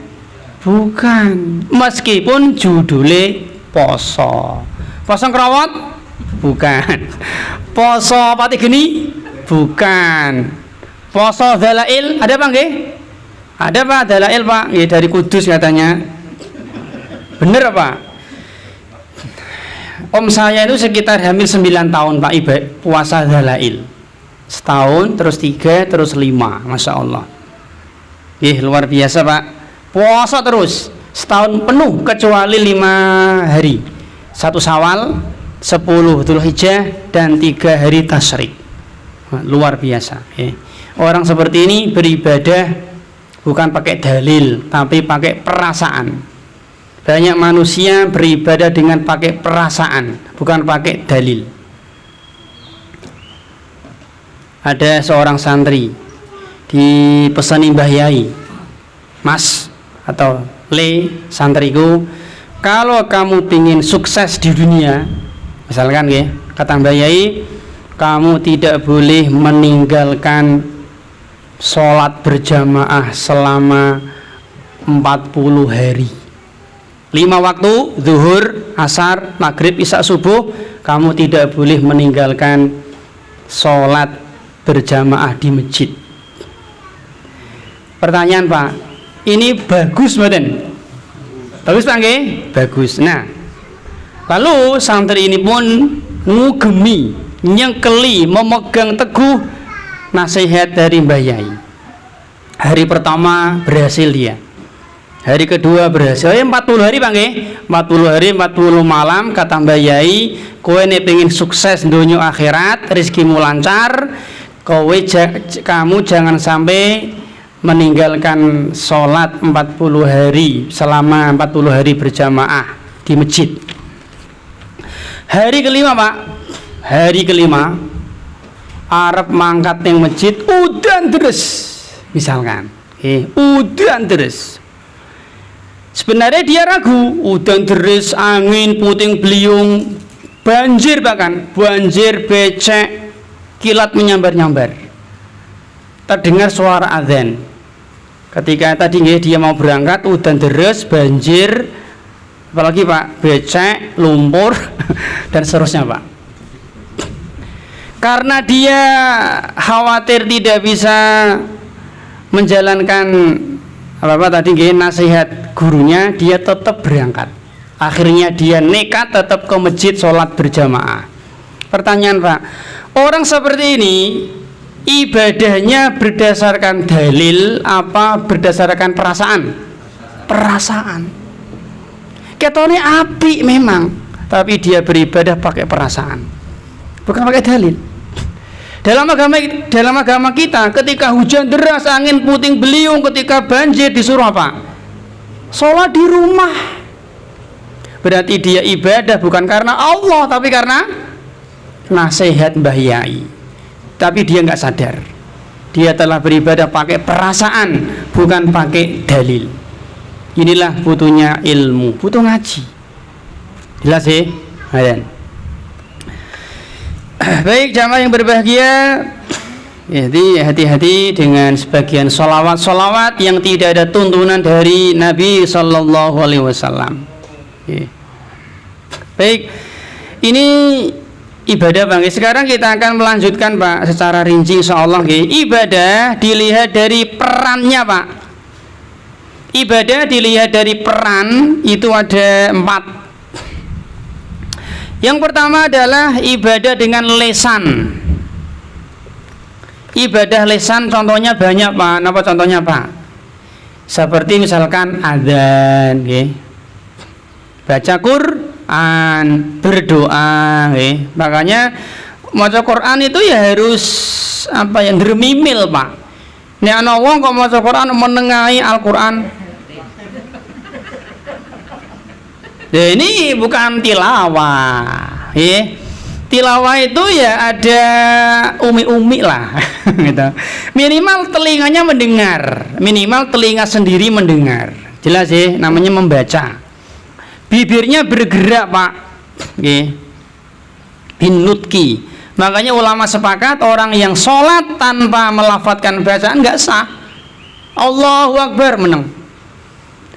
[SPEAKER 1] Bukan. Meskipun judulnya poso. Poso kerawat? Bukan. Poso pati geni? Bukan. Poso dalail ada Pak nggih? Ada Pak dalail Pak, ya dari Kudus katanya. Bener Pak? Om saya itu sekitar hamil 9 tahun Pak, puasa dalail. Setahun, terus 3, terus 5, Masya Allah. Luar biasa Pak. Puasa terus setahun penuh kecuali 5 hari. 1 Syawal, 10 Dzulhijjah, dan 3 hari Tasyrik. Luar biasa. Orang seperti ini beribadah bukan pakai dalil, tapi pakai perasaan. Banyak manusia beribadah dengan pakai perasaan, bukan pakai dalil. ada seorang santri dipesani Mbah Yai, Mas atau Le santriku, kalau kamu ingin sukses di dunia, misalkan ya, kata Mbah Yai, kamu tidak boleh meninggalkan sholat berjamaah selama 40 hari. 5 waktu, zuhur, asar, maghrib, isya, subuh, kamu tidak boleh meninggalkan sholat berjamaah di masjid. Pertanyaan Pak, ini bagus mboten? Bagus Pak nggih? Bagus. Nah, lalu santri ini pun ngugemi, nyengkeli, memegang teguh nasihat dari Mbah Yai. Hari pertama berhasil dia. Hari kedua berhasil. 40 hari Pak nggih? 40 hari 40 malam kata Mbah Yai, kowe nek pengen sukses dunia akhirat, rezekimu lancar, kamu jangan sampai meninggalkan sholat 40 hari selama 40 hari berjamaah di masjid. Hari kelima Pak, hari kelima arep mangkat yang masjid, udan terus misalkan, udan terus. Sebenarnya dia ragu, udan terus, angin puting beliung, banjir, bahkan banjir, becek, kilat menyambar-nyambar. Terdengar suara azan. Ketika tadi dia mau berangkat, udan deras, banjir, apalagi Pak, becek, lumpur dan seterusnya Pak. Karena dia khawatir tidak bisa menjalankan apa tadi nasihat gurunya, dia tetap berangkat. Akhirnya dia nekat tetap ke masjid sholat berjamaah. Pertanyaan Pak, orang seperti ini ibadahnya berdasarkan dalil apa berdasarkan perasaan? Perasaan. Ketone api memang, tapi dia beribadah pakai perasaan, bukan pakai dalil. Dalam agama kita, ketika hujan deras, angin puting beliung, ketika banjir, disuruh apa? Sholat di rumah. Berarti dia ibadah bukan karena Allah, tapi karena nasihat Mbah Yai. Tapi dia nggak sadar, dia telah beribadah pakai perasaan, bukan pakai dalil. Inilah butuhnya ilmu, butuh ngaji. Jelas ya? Ayan. Baik jamaah yang berbahagia, jadi hati-hati dengan sebagian solawat yang tidak ada tuntunan dari Nabi Sallallahu Alaihi Wasallam. Baik, ini ibadah Bang. Sekarang kita akan melanjutkan Pak secara rinci insyaallah. Ibadah dilihat dari perannya Pak. Ibadah dilihat dari peran itu ada 4. Yang pertama adalah ibadah dengan lesan. Ibadah lesan contohnya banyak Pak. Apa contohnya Pak? Seperti misalkan adzan, baca Quran, berdoa, makanya maca Quran itu ya harus apa yang dermimil Pak. Nek ana wong kok maca Quran menengahi Al-Quran, ya ini bukan tilawah, tilawah itu ya ada umi-umi lah, gitu. Minimal telinganya mendengar, minimal telinga sendiri mendengar, jelas ya, namanya membaca. Bibirnya bergerak Pak, binutki. Makanya ulama sepakat orang yang sholat tanpa melafadzkan bacaan nggak sah. Allahu Akbar menang.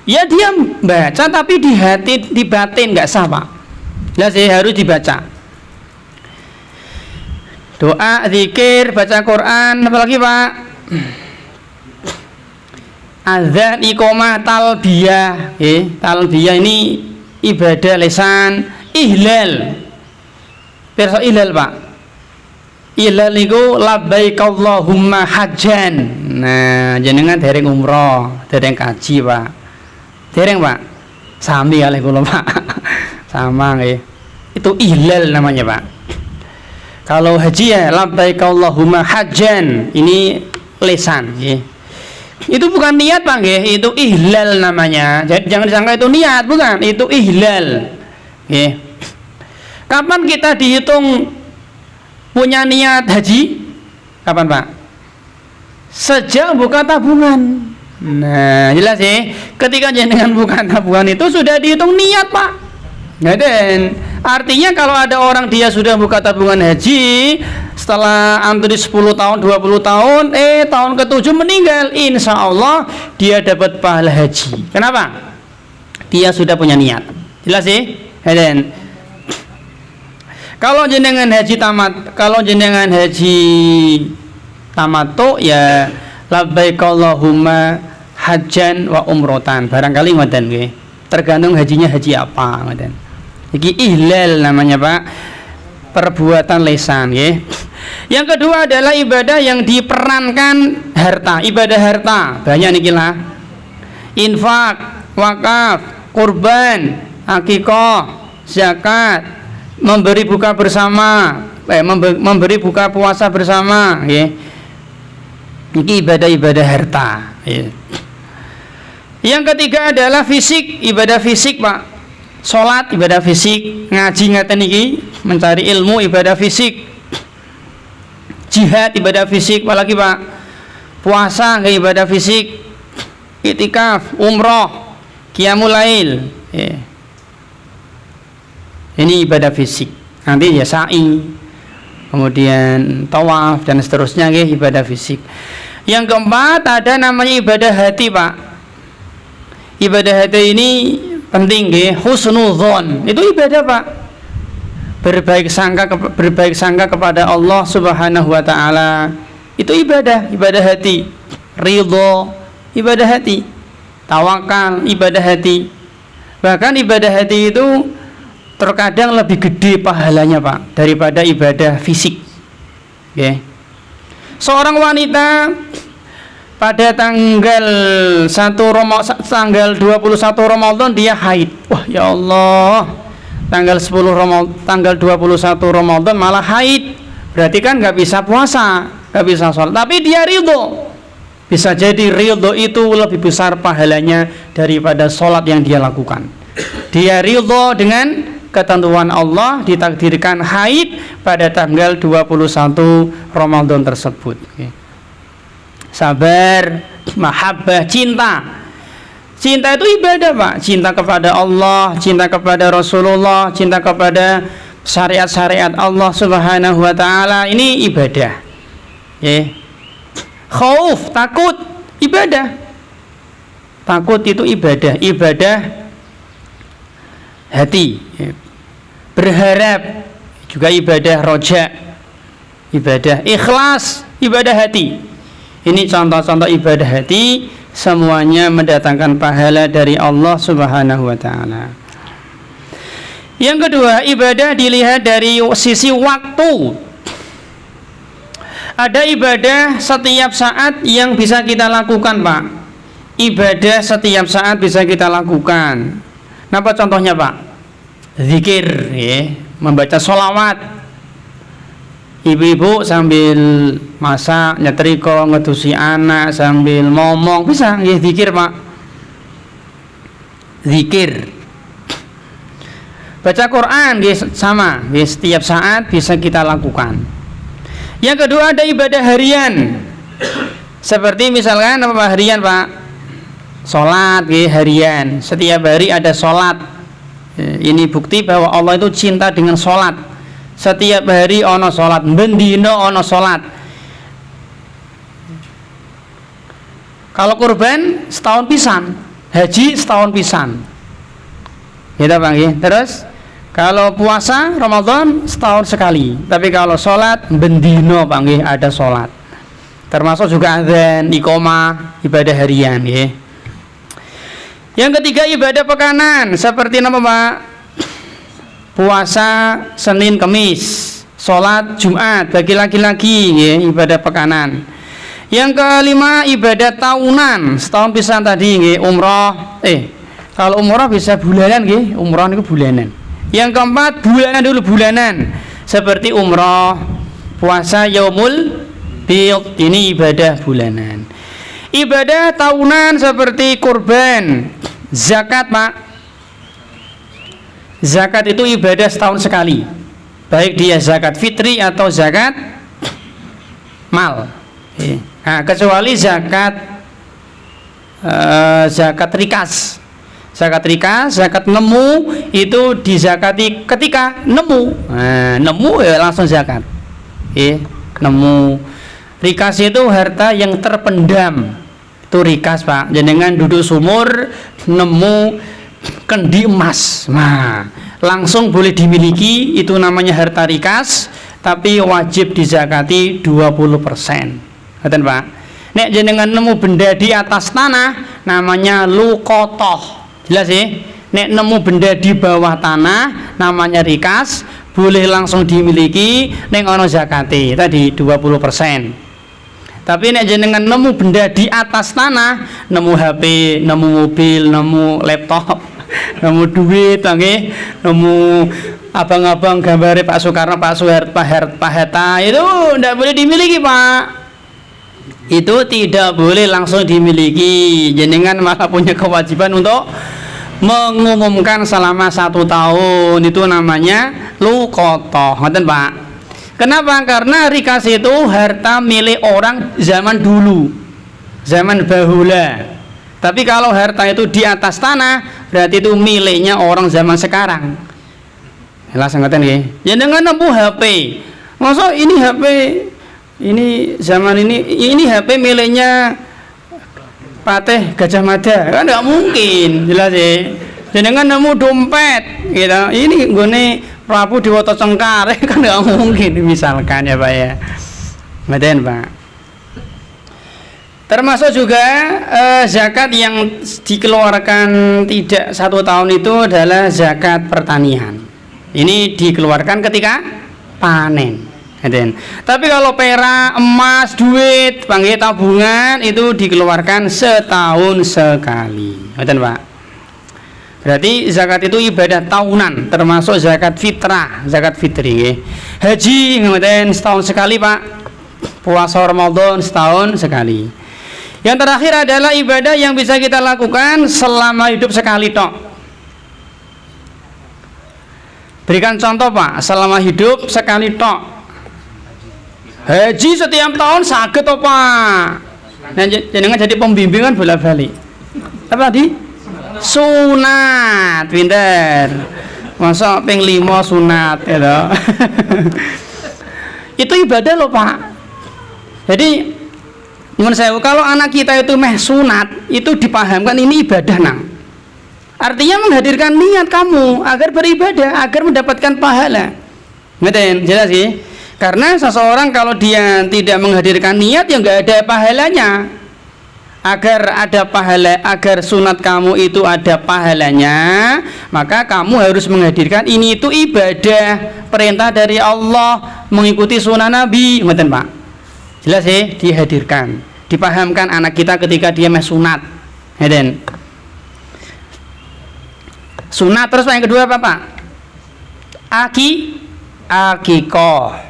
[SPEAKER 1] Ya dia baca tapi di hati, di batin nggak sah Pak. Jelas ya, harus dibaca. Doa, zikir, baca Quran, apalagi Pak? Azan, iqomah, talbiyah. Talbiyah ini ibadah lesan. Ihlal. Perso ihlal Pak. Ihlal itu labbaik Allahumma hajjan. Nah, jenengan dereng umroh, dereng kaji Pak. Dereng Pak, sami oleh kula Pak. Sama nggih. Itu ihlal namanya Pak. Kalau haji ya labbaik Allahumma hajjan, ini lesan nggih. Itu bukan niat Pak nggih, itu ihlal namanya. Jangan disangka itu niat, bukan, itu ihlal. Nggih. Kapan kita dihitung punya niat haji? Kapan Pak? Sejak buka tabungan. Nah, jelas ya. Ketika jenengan buka tabungan itu sudah dihitung niat Pak. Nah, dan artinya kalau ada orang dia sudah buka tabungan haji setelah antri 10 tahun, 20 tahun, tahun ke-7 meninggal, insya Allah dia dapat pahala haji. Kenapa? Dia sudah punya niat. Jelas ya? Dan kalau jenengan haji tamattu ya labbaik Allahumma hajjan wa umrotan. Barangkali ngoten nggih. Tergantung hajinya haji apa ngoten. Iki ihlal namanya Pak. Perbuatan lisan nggih. Yang kedua adalah ibadah yang diperankan harta, ibadah harta. Banyak niki lah. Infak, wakaf, kurban, akikah, zakat, memberi buka bersama, memberi buka puasa bersama, ya. Ini ibadah-ibadah harta. Ya. Yang ketiga adalah fisik, ibadah fisik Pak. Sholat ibadah fisik, ngaji ngaten iki, mencari ilmu ibadah fisik, jihad ibadah fisik, apalagi Pak, puasa ibadah fisik, iktikaf, umroh, qiyamul lail. Ya. Ini ibadah fisik. Nanti ya sa'i, kemudian tawaf dan seterusnya ibadah fisik. Yang keempat ada namanya ibadah hati Pak. Ibadah hati ini penting husnudzon. Itu ibadah Pak. Berbaik sangka kepada Allah Subhanahu wa taala. Itu ibadah hati. Ridho, ibadah hati. Tawakal, ibadah hati. Bahkan ibadah hati itu terkadang lebih gede pahalanya Pak daripada ibadah fisik. Okay. Seorang wanita pada tanggal 21 Ramadan dia haid. Wah ya Allah, tanggal 21 Ramadan malah haid. Berarti kan nggak bisa puasa, nggak bisa sholat. Tapi dia ridho. Bisa jadi ridho itu lebih besar pahalanya daripada sholat yang dia lakukan. Dia ridho dengan ketentuan Allah, ditakdirkan haid pada tanggal 21 Ramadan tersebut. Sabar, mahabbah, cinta. Cinta itu ibadah Pak. Cinta kepada Allah, cinta kepada Rasulullah, cinta kepada syariat-syariat Allah Subhanahu wa taala, ini ibadah. Khauf, takut, ibadah. Takut itu ibadah hati. Berharap juga ibadah roja, ibadah ikhlas, ibadah hati. Ini contoh-contoh ibadah hati, semuanya mendatangkan pahala dari Allah Subhanahu wa taala. Yang kedua, ibadah dilihat dari sisi waktu. Ada ibadah setiap saat yang bisa kita lakukan Pak. Ibadah setiap saat bisa kita lakukan. Apa contohnya Pak? Zikir, membaca sholawat. Ibu-ibu sambil masak, nyetrika, ngedusi anak, sambil ngomong, bisa zikir Pak. Zikir. Baca Quran sama, setiap saat bisa kita lakukan. Yang kedua ada ibadah harian. Seperti misalkan apa harian Pak? Sholat harian. Setiap hari ada sholat. Ini bukti bahwa Allah itu cinta dengan sholat. Setiap hari ono sholat, bendino ono sholat. Kalau kurban setahun pisan, haji setahun pisan. Gitu Bang ya. Terus kalau puasa Ramadan setahun sekali. Tapi kalau sholat bendino Bang ya, ada sholat. Termasuk juga azan, iqomah, ibadah harian ya. Yang ketiga ibadah pekanan, seperti apa Pak? Puasa Senin Kemis, sholat Jumat bagi laki-laki ya, ibadah pekanan. Yang kelima ibadah tahunan, setahun pisan tadi ya, umroh. Kalau umroh bisa bulanan ya, umroh itu bulanan. Yang keempat bulanan dulu, bulanan, seperti umroh, puasa yaumul bid, ini ibadah bulanan. Ibadah tahunan seperti kurban, zakat Pak. Zakat itu ibadah setahun sekali, baik dia zakat fitri atau zakat mal. Nah, kecuali zakat zakat rikas. Zakat rikas, zakat nemu itu dizakati ketika nemu. Nah, nemu ya langsung zakat. Nemu. Rikas itu harta yang terpendam. Itu rikas, Pak. Jenengan duduk sumur nemu kendi emas. Nah, langsung boleh dimiliki, itu namanya harta rikas, tapi wajib dizakati 20%. Betul, Pak. Nek jenengan nemu benda di atas tanah namanya luqotoh. Jelas sih? Nek nemu benda di bawah tanah namanya rikas, boleh langsung dimiliki, nek ono zakati tadi 20%. Tapi nek jenengan nemu benda di atas tanah, nemu HP, nemu mobil, nemu laptop, nemu duit, nemu abang-abang gambarnya Pak Soekarno, Pak Soeharto, Pak Hatta, itu tidak boleh dimiliki, Pak. Itu tidak boleh langsung dimiliki. Jenengan malah punya kewajiban untuk mengumumkan selama 1 tahun. Itu namanya luqotoh. Ngerti, Pak? Kenapa? Karena rikas itu harta milik orang zaman dulu, zaman bahula. Tapi kalau harta itu di atas tanah, berarti itu miliknya orang zaman sekarang. Langsung ngerti nggih? Jenengan nemu HP. Masa ini HP ini zaman ini HP miliknya Pateh Gajah Mada, kan nggak mungkin, jelas ya. Jenengan nemu dompet, gitu. Ini nggone Prabu Dewata Cengkar, kan nggak mungkin, misalkan ya, Pak ya. Betul, Pak. Termasuk juga zakat yang dikeluarkan tidak 1 tahun itu adalah zakat pertanian. Ini dikeluarkan ketika panen. Tapi kalau perak, emas, duit, panggil tabungan itu dikeluarkan setahun sekali. Betul, Pak. Berarti zakat itu ibadah tahunan, termasuk zakat fitrah, zakat fitri. Haji kemudian setahun sekali, Pak. Puasa Ramadan setahun sekali. Yang terakhir adalah ibadah yang bisa kita lakukan selama hidup sekali tok. Berikan contoh, Pak, selama hidup sekali tok. Haji setiap tahun sakit apa? Nah, jenengan jadi pembimbingan bolak-balik. Apa tadi? Sunat, pinter. Masa ping 5 sunat gitu. Itu ibadah loh, Pak. Jadi menurut saya kalau anak kita itu meh sunat, itu dipahamkan ini ibadah, nang. Artinya menghadirkan niat kamu agar beribadah, agar mendapatkan pahala. Ngerti? Jelas sih? Karena seseorang kalau dia tidak menghadirkan niat, ya nggak ada pahalanya. Agar ada pahala, agar sunat kamu itu ada pahalanya, maka kamu harus menghadirkan ini itu ibadah, perintah dari Allah, mengikuti sunnah Nabi. Ngerti, Pak? Jelas sih? Dihadirkan, dipahamkan anak kita ketika dia meh sunat. Ngerti? Sunat. Terus yang kedua apa, Pak? Akikoh.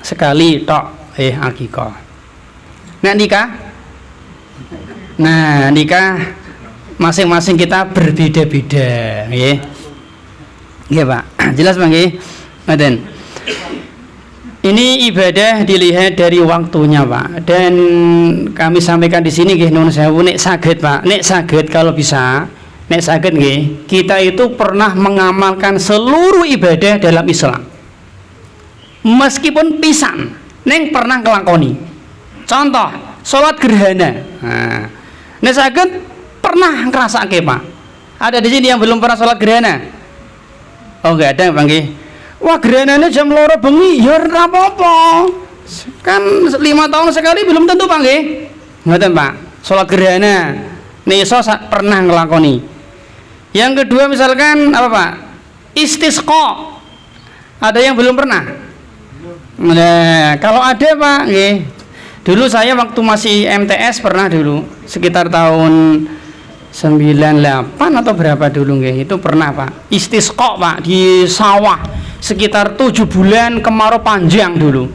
[SPEAKER 1] Sekali tok akikoh. Nah nikah masing-masing kita berbeda-beda, nggih. Nggih, Pak. Jelas, Pak, nggih. Ngoten. Ini ibadah dilihat dari waktunya, Pak. Dan kami sampaikan di sini nggih, nuwun sewu, nek saged, Pak. Nek saged kalau bisa, nek saged nggih, kita itu pernah mengamalkan seluruh ibadah dalam Islam. Meskipun pisan, neng pernah kelakoni. Contoh, sholat gerhana. Nah, saged pernah ngrasake, Pak. Ada di sini yang belum pernah sholat gerhana? Oh, enggak ada, Pak nggih. Wah, gerhananya jam 2 bengi, ya ora apa-apa. Kan 5 tahun sekali belum tentu, Pak nggih. Ngoten, Pak. Sholat gerhana. Niso pernah ngelakoni. Yang kedua misalkan apa, Pak? Istisqa. Ada yang belum pernah? Nah, kalau ada, Pak, nggih. Dulu saya waktu masih MTS pernah dulu, sekitar tahun 98 atau berapa dulu nggih, itu pernah, Pak. Istisqa, Pak, di sawah sekitar 7 bulan kemarau panjang dulu.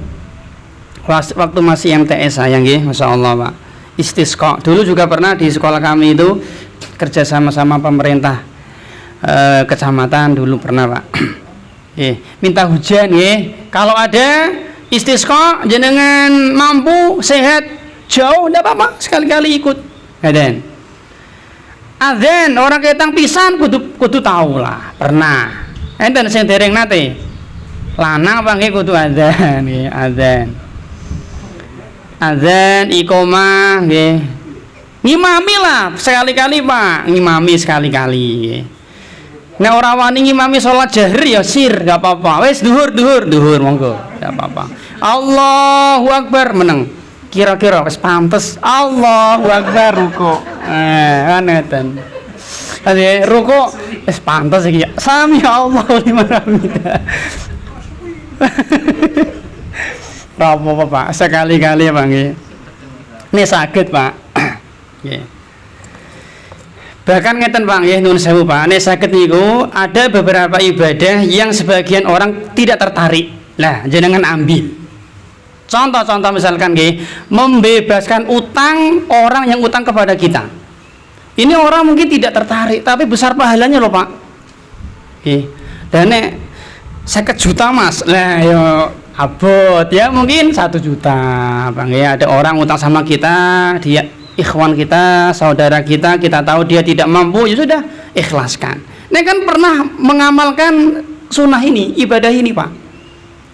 [SPEAKER 1] Waktu masih MTS saya nggih, Masya Allah, Pak. Istisqa. Dulu juga pernah di sekolah kami itu kerja sama-sama pemerintah kecamatan dulu pernah, Pak. Minta hujan nggih. Kalau ada istisqa jenengan mampu sehat jauh ndak apa-apa, sekali-kali ikut. Ngeten. Adzan orang ketang pisan kudu tahu lah, pernah. Enten sing dereng nate. Lanang apa nggih kudu adzan nggih, adzan. Adzan iqomah nggih. Ngimami lah sekali-kali Pak, ngimami sekali-kali nggih. Nek ora wani ngimami salat jahri ya sir, enggak apa-apa. Wis duhur monggo, enggak apa-apa. Allahu Akbar meneng. Kira-kira wis pantes Allahu Akbar ruku. Kan ngeten. Ade ruku wis pantes iki. Sami Allahu liman hamidah. Rapo Pak, sekali-kali Pak nggih. Ini saged Pak. Nggih. Bahkan ngeten Pak nggih, nuwun sewu Pak, nek saged niku ada beberapa ibadah yang sebagian orang tidak tertarik. Lah, jenengan ambil. Contoh-contoh misalkan nggih, membebaskan utang orang yang utang kepada kita. Ini orang mungkin tidak tertarik, tapi besar pahalanya loh Pak. Nggih. Dan nek 50 juta Mas. Lah yo abot ya mungkin 1 juta Pak nggih. Ada orang utang sama kita, dia ikhwan kita, saudara kita, kita tahu dia tidak mampu, ya sudah ikhlaskan. Ini kan pernah mengamalkan sunnah ini, ibadah ini Pak.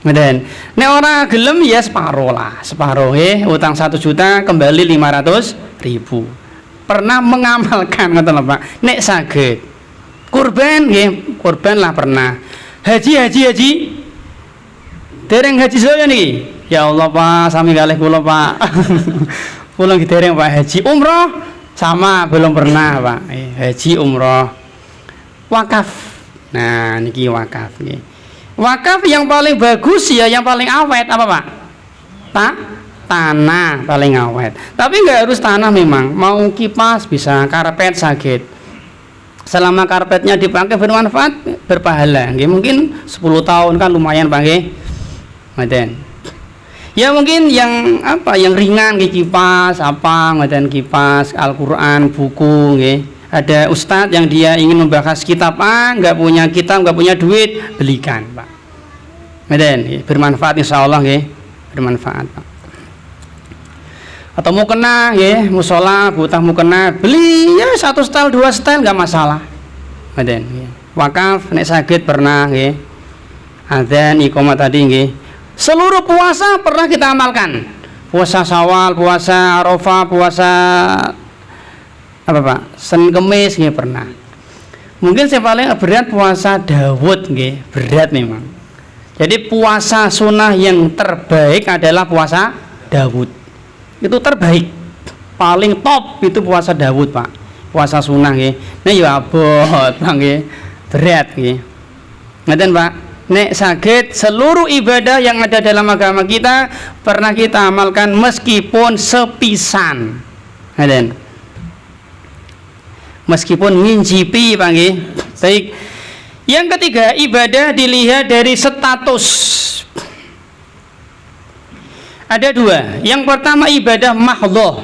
[SPEAKER 1] Kemudian, nek orang gelem ya separuh lah, separuh utang 1 juta kembali 500.000. Pernah mengamalkan ngoten lho Pak. Nek saged kurban nggih, kurban lah pernah. Haji. Dereng haji saya niki. Ya Allah Pak, sami kalih kula Pak. Pulang dereng Pak haji. Umroh sama belum pernah Pak. Haji umroh. Wakaf. Nah, niki wakaf nggih. Wakaf yang paling bagus ya, yang paling awet apa Pak? Tanah paling awet. Tapi nggak harus tanah memang. Mau kipas bisa, karpet saged. Selama karpetnya dipakai bermanfaat, berpahala. Nggih, mungkin 10 tahun kan lumayan Pak nggih. Ngoten. Ya mungkin yang apa yang ringan nggih, kipas apa ngoten, kipas Al-Qur'an, buku nggih. Ada ustadz yang dia ingin membahas kitab nggak punya kitab, nggak punya duit, belikan Pak. Ngoten, bermanfaat insyaallah nggih, bermanfaat Pak. Atau mau kena nggih, mushola butuh mau kena, beli ya 1 setel 2 setel nggak masalah. Ngoten nggih. Wakaf nek saged pernah nggih. Adzan iqamah tadi nggih. Seluruh puasa pernah kita amalkan. Puasa Syawal, puasa Arafah, puasa apa Pak? Senin Kemis nggih pernah. Mungkin yang paling berat puasa Daud nggih, berat memang. Jadi puasa sunnah yang terbaik adalah puasa Daud. Itu terbaik. Paling top itu puasa Daud Pak. Puasa sunnah nggih. Nah ya abot Pak nggih. Berat nggih. Ngoten Pak. Nek saged seluruh ibadah yang ada dalam agama kita pernah kita amalkan meskipun sepisan. Ngoten. Meskipun ngincipi Pak nggih. Baik. Yang ketiga, ibadah dilihat dari status. Ada 2. Yang pertama ibadah mahdhah.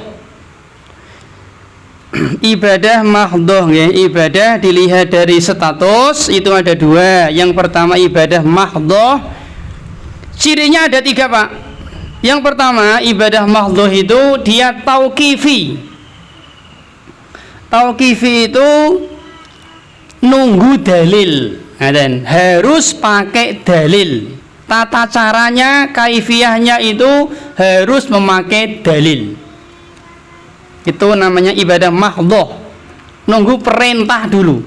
[SPEAKER 1] Ibadah mahdhah nggih, ibadah dilihat dari status itu ada 2. Yang pertama ibadah mahdhah. Cirinya ada 3 Pak. Yang pertama ibadah mahdhah itu dia tauqifi. Tauqifi itu nunggu dalil. Dan harus pakai dalil. Tata caranya, kaifiyahnya itu harus memakai dalil. Itu namanya ibadah mahdhah. Nunggu perintah dulu.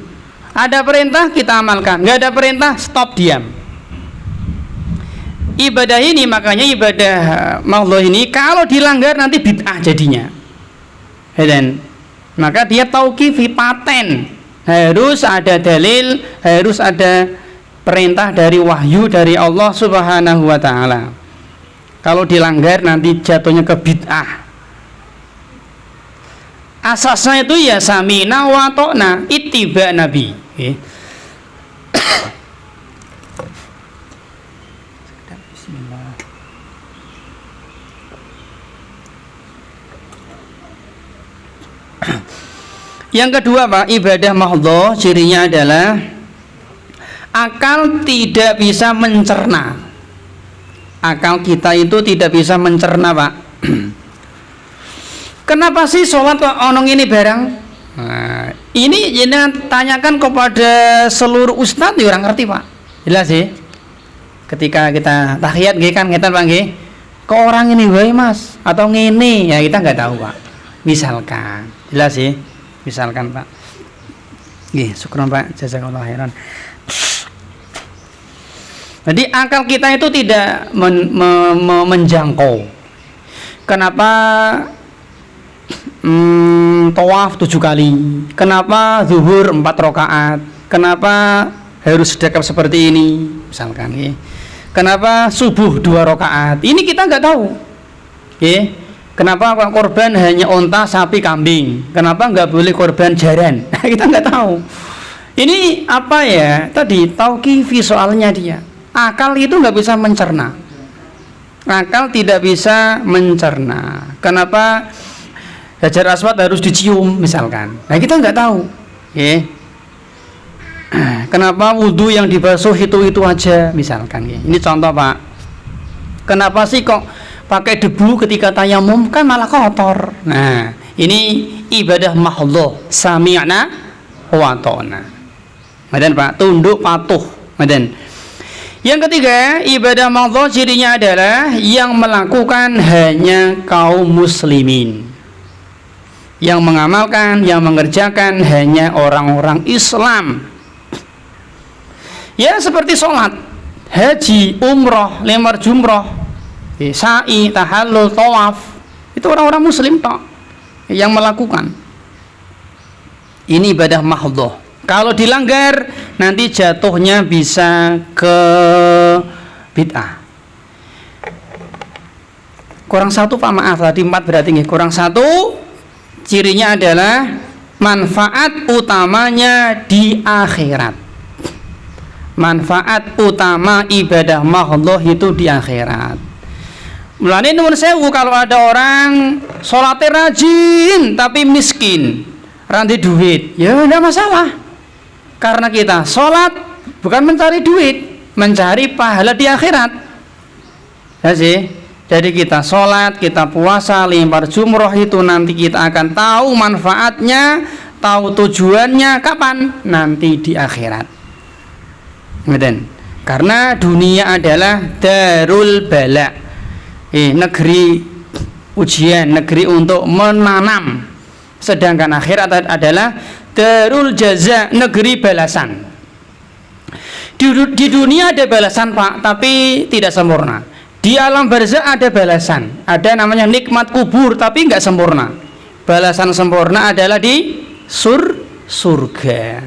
[SPEAKER 1] Ada perintah kita amalkan, nggak ada perintah stop diam. Ibadah ini makanya ibadah mahdhah ini kalau dilanggar nanti bid'ah jadinya. Dan maka dia tauqifi, paten. Harus ada dalil, harus ada perintah dari wahyu dari Allah Subhanahu wa taala. Kalau dilanggar nanti jatuhnya ke bid'ah. Asasnya itu ya samina wa ta'na, ittiba Nabi. Okay. Yang kedua Pak, ibadah mahdhah cirinya adalah akal tidak bisa mencerna. Akal kita itu tidak bisa mencerna, Pak. Kenapa sih sholat kok onong ini barang? Nah, ini jangan tanyakan kepada seluruh ustadz, ya orang ngerti, Pak. Jelas sih. Ketika kita tahiyat kan kita Pak nggih. Kok orang ini wae Mas atau ngene, ya kita nggak tahu, Pak. Misalkan, jelas sih. Misalkan, Pak. Nggih, syukron Pak, jazakallahu khairan. Jadi akal kita itu tidak menjangkau. Kenapa tawaf 7 kali? Kenapa zuhur 4 rakaat? Kenapa harus sedekap seperti ini? Misalkan, ya. Kenapa subuh 2 rakaat? Ini kita nggak tahu. Ya. Kenapa korban hanya onta, sapi, kambing? Kenapa nggak boleh korban jaran? Kita nggak tahu. Ini apa ya? Tadi tauqifi soalnya dia. Akal itu nggak bisa mencerna. Akal tidak bisa mencerna. Kenapa Hajar Aswad harus dicium misalkan? Nah kita nggak tahu. Okay. Kenapa wudhu yang dibasuh itu aja misalkan? Okay. Ini contoh Pak. Kenapa sih kok pakai debu ketika tayamum kan malah kotor? Nah ini ibadah mahdhah, sami'na wa ata'na. Kemudian Pak, tunduk patuh. Kemudian yang ketiga, ibadah mahdhah cirinya adalah yang melakukan hanya kaum muslimin. Yang mengamalkan, yang mengerjakan hanya orang-orang Islam. Ya seperti sholat, haji, umroh, lemar jumroh, sa'i, tahallul, tawaf. Itu orang-orang muslim Pak yang melakukan. Ini ibadah mahdhah. Kalau dilanggar nanti jatuhnya bisa ke bid'ah. Kurang satu Pak, maaf tadi 4 berarti nih. Kurang satu, cirinya adalah manfaat utamanya di akhirat. Manfaat utama ibadah mahdhah itu di akhirat. Mulane nuwun sewu kalau ada orang sholatnya rajin tapi miskin, ranti duit, ya enggak masalah. Karena kita sholat bukan mencari duit, mencari pahala di akhirat. Ya sih. Jadi kita sholat, kita puasa, lembar jumroh itu nanti kita akan tahu manfaatnya, tahu tujuannya kapan? Nanti di akhirat. Kemudian, karena dunia adalah darul bala, negeri ujian, negeri untuk menanam. Sedangkan akhirat adalah darul jaza, negeri balasan. Di dunia ada balasan Pak, tapi tidak sempurna. Di alam barzakh ada balasan, ada namanya nikmat kubur, tapi nggak sempurna. Balasan sempurna adalah di surga.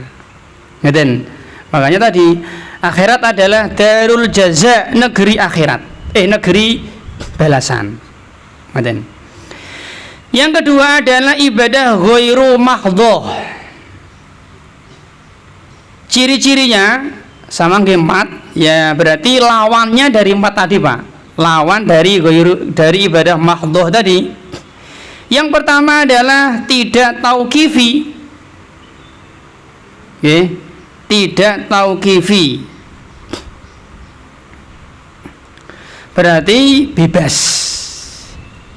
[SPEAKER 1] Ngeten. Makanya tadi akhirat adalah darul jaza, negeri akhirat, negeri balasan. Ngeten. Yang kedua adalah ibadah ghairu mahdhah. Ciri-cirinya sama nggih 4, ya berarti lawannya dari 4 tadi Pak. Lawan dari ibadah mahdhah tadi. Yang pertama adalah tidak tauqifi. Okay. Tidak tauqifi. Berarti bebas.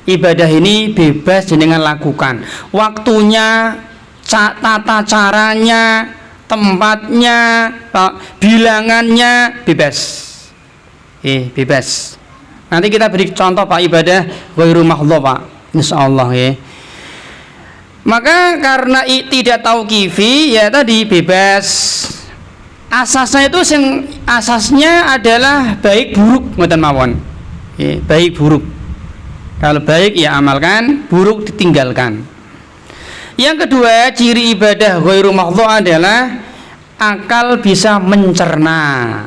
[SPEAKER 1] Ibadah ini bebas jenengan lakukan. Waktunya, tata caranya, tempatnya, bilangannya bebas. Bebas. Nanti kita beri contoh Pak ibadah ghairu mahdhah Pak, insyaallah ya. Maka karena tidak tauqifi ya tadi bebas. Asasnya itu asasnya adalah baik buruk ngoten mawon. Baik buruk. Kalau baik ya amalkan, buruk ditinggalkan. Yang kedua, ciri ibadah ghairu mahdhah adalah akal bisa mencerna.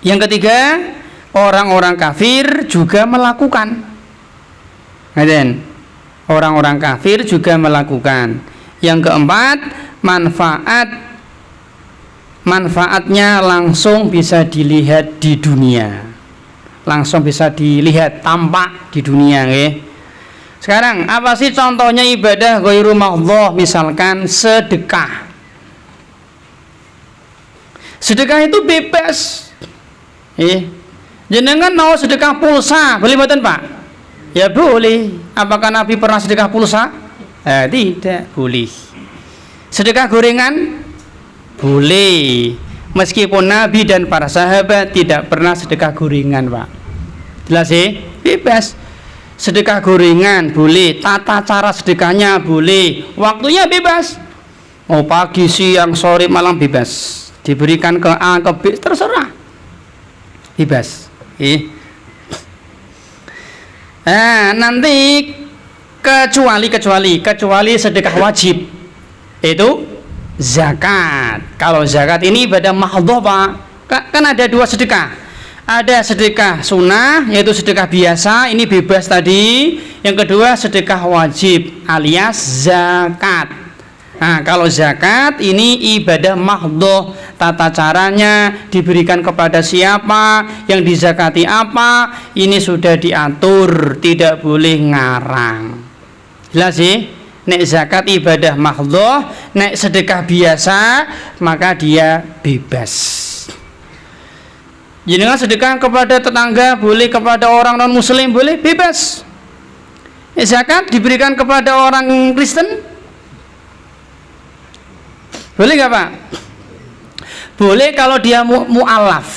[SPEAKER 1] Yang ketiga, orang-orang kafir juga melakukan. Orang-orang kafir juga melakukan. Yang keempat, manfaatnya langsung bisa dilihat di dunia. Langsung bisa dilihat, tampak di dunia, Sekarang, apa sih contohnya ibadah ghairu mahdhah? Misalkan sedekah. Sedekah itu bebas. Jenengan mau sedekah pulsa, boleh mboten Pak? Ya boleh. Apakah Nabi pernah sedekah pulsa? Tidak boleh. Sedekah gorengan? Boleh. Meskipun Nabi dan para sahabat tidak pernah sedekah gorengan Pak. Jelas bebas. Sedekah gorengan boleh, tata cara sedekahnya boleh, waktunya bebas. Mau pagi, siang, sore, malam bebas. Diberikan ke A, ke B, terserah. Bebas. Nanti kecuali sedekah wajib, itu zakat. Kalau zakat ini ibadah mahdhah Pak. Kan ada dua sedekah. Ada sedekah sunnah, yaitu sedekah biasa, ini bebas tadi. Yang kedua sedekah wajib alias zakat. Nah, kalau zakat ini ibadah mahdhah, tata caranya diberikan kepada siapa, yang dizakati apa, ini sudah diatur, tidak boleh ngarang. Jelas sih? Nek zakat ibadah mahdhah, nek sedekah biasa maka dia bebas. Jenengan sedekah kepada tetangga boleh, kepada orang non muslim boleh, bebas. Zakat diberikan kepada orang Kristen boleh nggak Pak? Boleh kalau dia mu'alaf.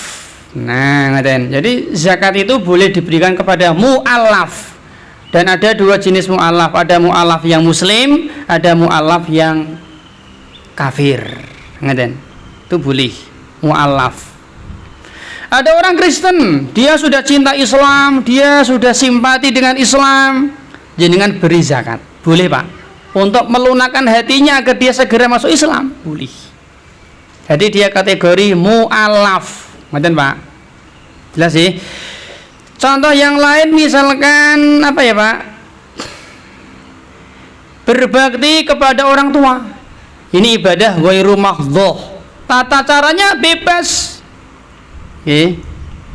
[SPEAKER 1] Nah, ngaten. Jadi zakat itu boleh diberikan kepada mu'alaf. Dan ada dua jenis mu'alaf. Ada mu'alaf yang muslim, ada mu'alaf yang kafir. Ngaten. Itu boleh mu'alaf. Ada orang Kristen, dia sudah cinta Islam, dia sudah simpati dengan Islam, jenengan beri zakat. Boleh Pak? Untuk melunakkan hatinya agar dia segera masuk Islam, boleh. Jadi dia kategori mu'alaf, ngoten Pak. Jelas sih. Contoh yang lain misalkan apa ya Pak? Berbakti kepada orang tua. Ini ibadah ghairu mahdhah. Tata caranya bebas.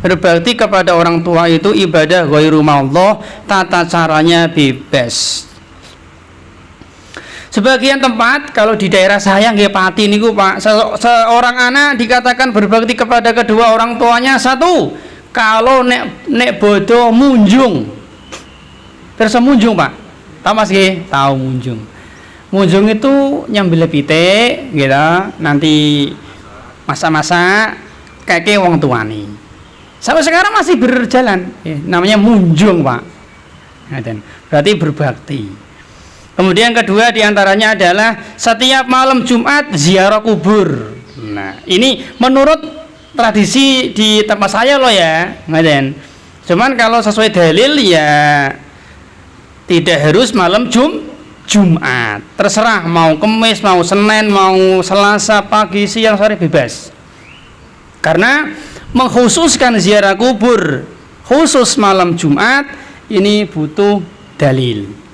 [SPEAKER 1] Berbakti kepada orang tua itu ibadah ghairu mahdhah, tata caranya bebas. Sebagian tempat, kalau di daerah saya nggih Pati niku Pak, seorang anak dikatakan berbakti kepada kedua orang tuanya. Satu, kalau nek bodo munjung. Terus munjung Pak. Tahu Mas nggih? Tahu munjung. Munjung itu nyambil pitik gitu, nanti masa-masa kakek wong tuane. Sampai sekarang masih berjalan. Namanya munjung Pak. Berarti berbakti. Kemudian kedua diantaranya adalah setiap malam Jumat ziarah kubur. Nah, ini menurut tradisi di tempat saya loh ya, ngaten. Cuman kalau sesuai dalil ya tidak harus malam Jumat. Terserah mau Kamis, mau Senin, mau Selasa, pagi, siang, sore bebas. Karena mengkhususkan ziarah kubur khusus malam Jumat ini butuh dalil.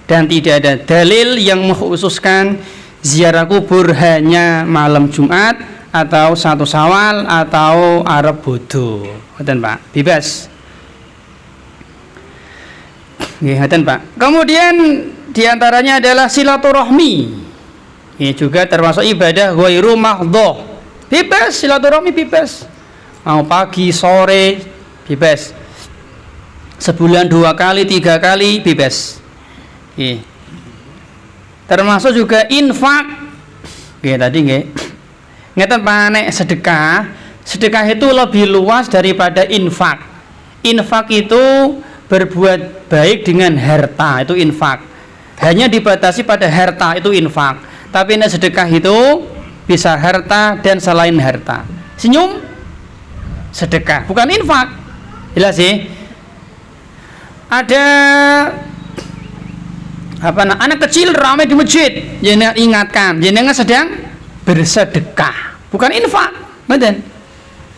[SPEAKER 1] Dan tidak ada dalil yang mengkhususkan ziarah kubur hanya malam Jumat atau 1 Syawal atau Arab Bodo. Ngoten Pak, bebas. Nggih, ngoten Pak. Kemudian diantaranya adalah silaturahmi. Ini juga termasuk ibadah ghairu mahdhah. Bebas, silaturahmi bebas. Mau pagi, sore, bebas. Sebulan 2 kali, 3 kali, bebas. Termasuk juga infak. Tadi nggih. Ngeten Pak, nek sedekah itu lebih luas daripada infak. Infak itu berbuat baik dengan harta, itu infak. Hanya dibatasi pada harta, itu infak. Tapi nek sedekah itu bisa harta dan selain harta. Senyum sedekah, bukan infak. Jelas sih. Ada anak kecil ramai di masjid, jenengan ingatkan, jenengan sedang bersedekah, bukan infak. Betul.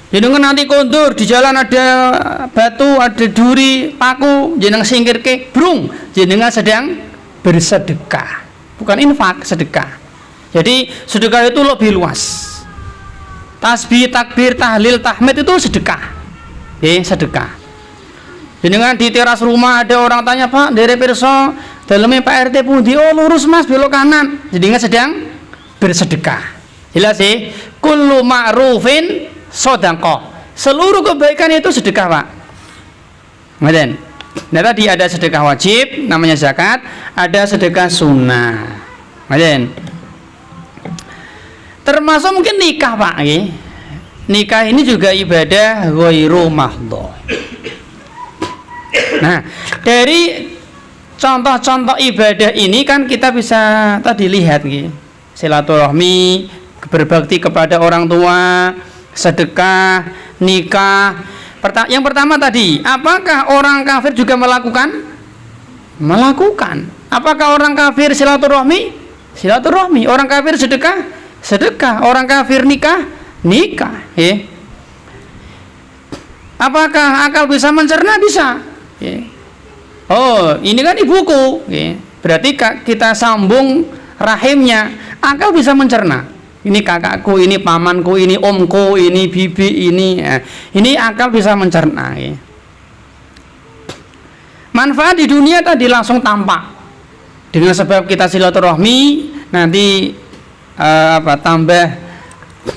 [SPEAKER 1] Jenengan nanti kondur di jalan ada batu, ada duri, paku, jenengan singkir ke brung, jenengan sedang bersedekah, bukan infak, sedekah. Jadi sedekah itu lebih luas. Tasbih, takbir, tahlil, tahmid itu sedekah. Sedekah. Jenengan di teras rumah ada orang tanya, Pak, dari pirsa dalamnya Pak RT pundi? Oh lurus Mas, belok kanan. Jenengan sedang bersedekah. Jelas sih. Kullu ma'rufin shadaqah. Seluruh kebaikan itu sedekah, Pak. Kemudian, nah tadi ada sedekah wajib, namanya zakat, ada sedekah sunnah. Kemudian, termasuk mungkin nikah, Pak. Nikah ini juga ibadah ghairu mahdhah. Nah, dari contoh-contoh ibadah ini kan kita bisa tadi lihat, silaturahmi, berbakti kepada orang tua, sedekah, nikah. Yang pertama tadi, apakah orang kafir juga melakukan? Melakukan. Apakah orang kafir silaturahmi? Silaturahmi. Orang kafir sedekah? Sedekah. Orang kafir nikah? Nikah. Apakah akal bisa mencerna? Bisa. Oh, ini kan ibuku. Berarti kita sambung rahimnya. Akal bisa mencerna. Ini kakakku, ini pamanku, ini omku, ini bibi, ini akal bisa mencerna. Manfaat di dunia tadi langsung tampak. Dengan sebab kita silaturahmi, nanti tambah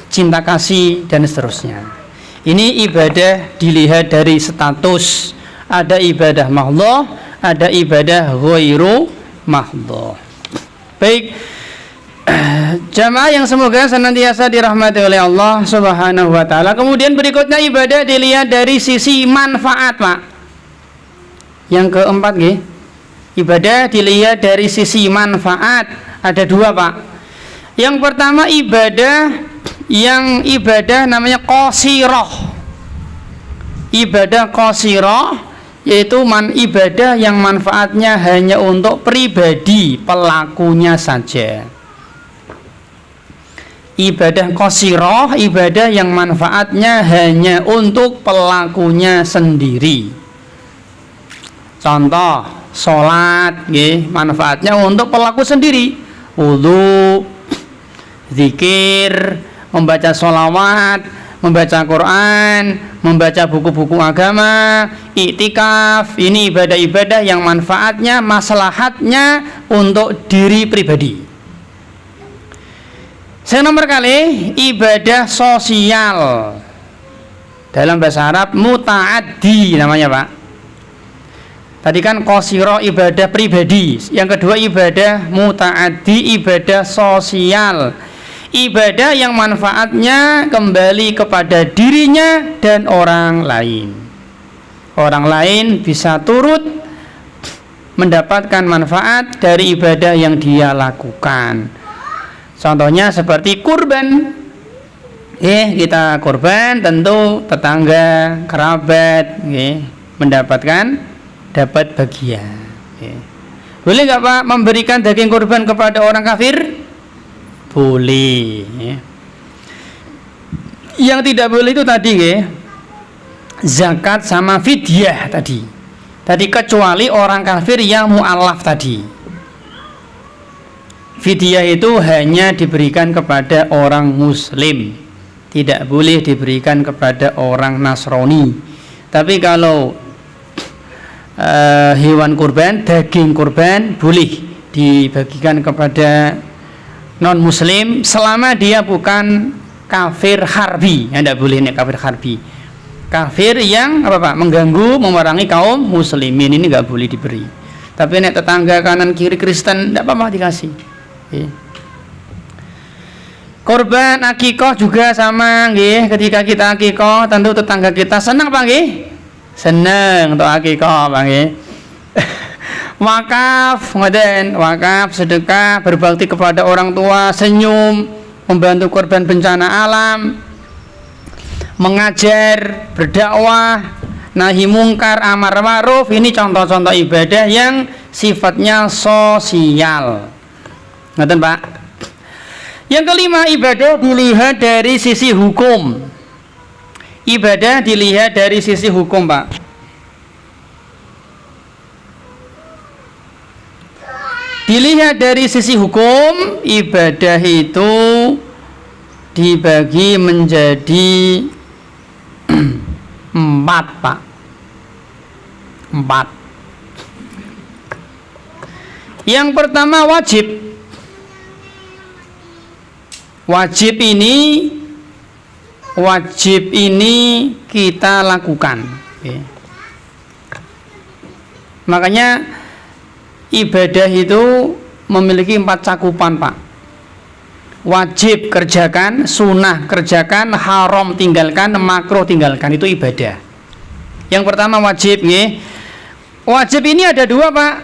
[SPEAKER 1] cinta kasih dan seterusnya. Ini ibadah dilihat dari status. Ada ibadah mahdhah, ada ibadah ghairu mahdhah. Baik, jamaah yang semoga senantiasa dirahmati oleh Allah Subhanahu wa taala. Kemudian berikutnya ibadah dilihat dari sisi manfaat, Pak. Yang keempat, ibadah dilihat dari sisi manfaat. Ada dua, Pak. Yang pertama ibadah namanya qasirah. Ibadah qasirah yaitu ibadah yang manfaatnya hanya untuk pribadi pelakunya saja. Ibadah qasirah, ibadah yang manfaatnya hanya untuk pelakunya sendiri. Contoh, sholat, manfaatnya untuk pelaku sendiri. Wudu, zikir, membaca sholawat, membaca Quran, membaca buku-buku agama, iktikaf. Ini ibadah-ibadah yang manfaatnya, maslahatnya untuk diri pribadi. Yang nomor kali, ibadah sosial. Dalam bahasa Arab muta'addi namanya, Pak. Tadi kan qasirah ibadah pribadi, yang kedua ibadah muta'addi, ibadah sosial. Ibadah yang manfaatnya kembali kepada dirinya dan orang lain. Orang lain bisa turut mendapatkan manfaat dari ibadah yang dia lakukan. Contohnya seperti kurban. Kita kurban, tentu tetangga, kerabat dapat bagian. Boleh nggak, Pak, memberikan daging kurban kepada orang kafir? Boleh. Yang tidak boleh itu tadi, zakat sama fidyah tadi. Kecuali orang kafir yang mu'alaf tadi. Fidyah itu hanya diberikan kepada orang muslim, tidak boleh diberikan kepada orang Nasrani. Tapi kalau hewan kurban, daging kurban boleh dibagikan kepada non muslim selama dia bukan kafir harbi. Tidak boleh nih kafir harbi. Kafir yang mengganggu, memerangi kaum muslimin, ini nggak boleh diberi. Tapi nek tetangga kanan kiri Kristen, tidak apa-apa dikasih. Korban akikoh juga sama, ketika kita akikoh tentu tetangga kita senang, Pak, senang untuk akikoh, Pak. Wakaf, wakaf, sedekah, berbakti kepada orang tua, senyum, membantu korban bencana alam, mengajar, berdakwah, nahi mungkar, amar ma'ruf. Ini contoh-contoh ibadah yang sifatnya sosial. Ngerti, Pak? Yang kelima, ibadah dilihat dari sisi hukum. Ibadah dilihat dari sisi hukum, Pak. Dilihat dari sisi hukum, ibadah itu dibagi menjadi 4, Pak. 4. Yang pertama wajib. Wajib ini wajib ini kita lakukan. Makanya ibadah itu memiliki 4 cakupan, Pak. Wajib kerjakan, sunnah kerjakan, haram tinggalkan, makruh tinggalkan. Itu ibadah. Yang pertama wajib, wajib ini ada 2, Pak.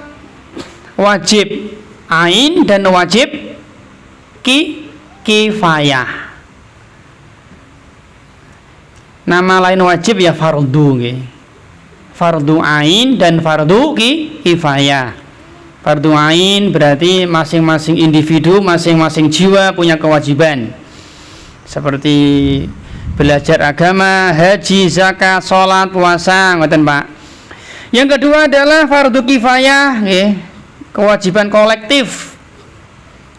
[SPEAKER 1] Wajib ain dan wajib kifayah. Nama lain wajib ya fardu, fardu ain dan fardu kifayah. Fardu ain berarti masing-masing individu, masing-masing jiwa punya kewajiban, seperti belajar agama, haji, zakat, sholat, puasa, ngoten, Pak. Yang kedua adalah fardu kifayah, kewajiban kolektif,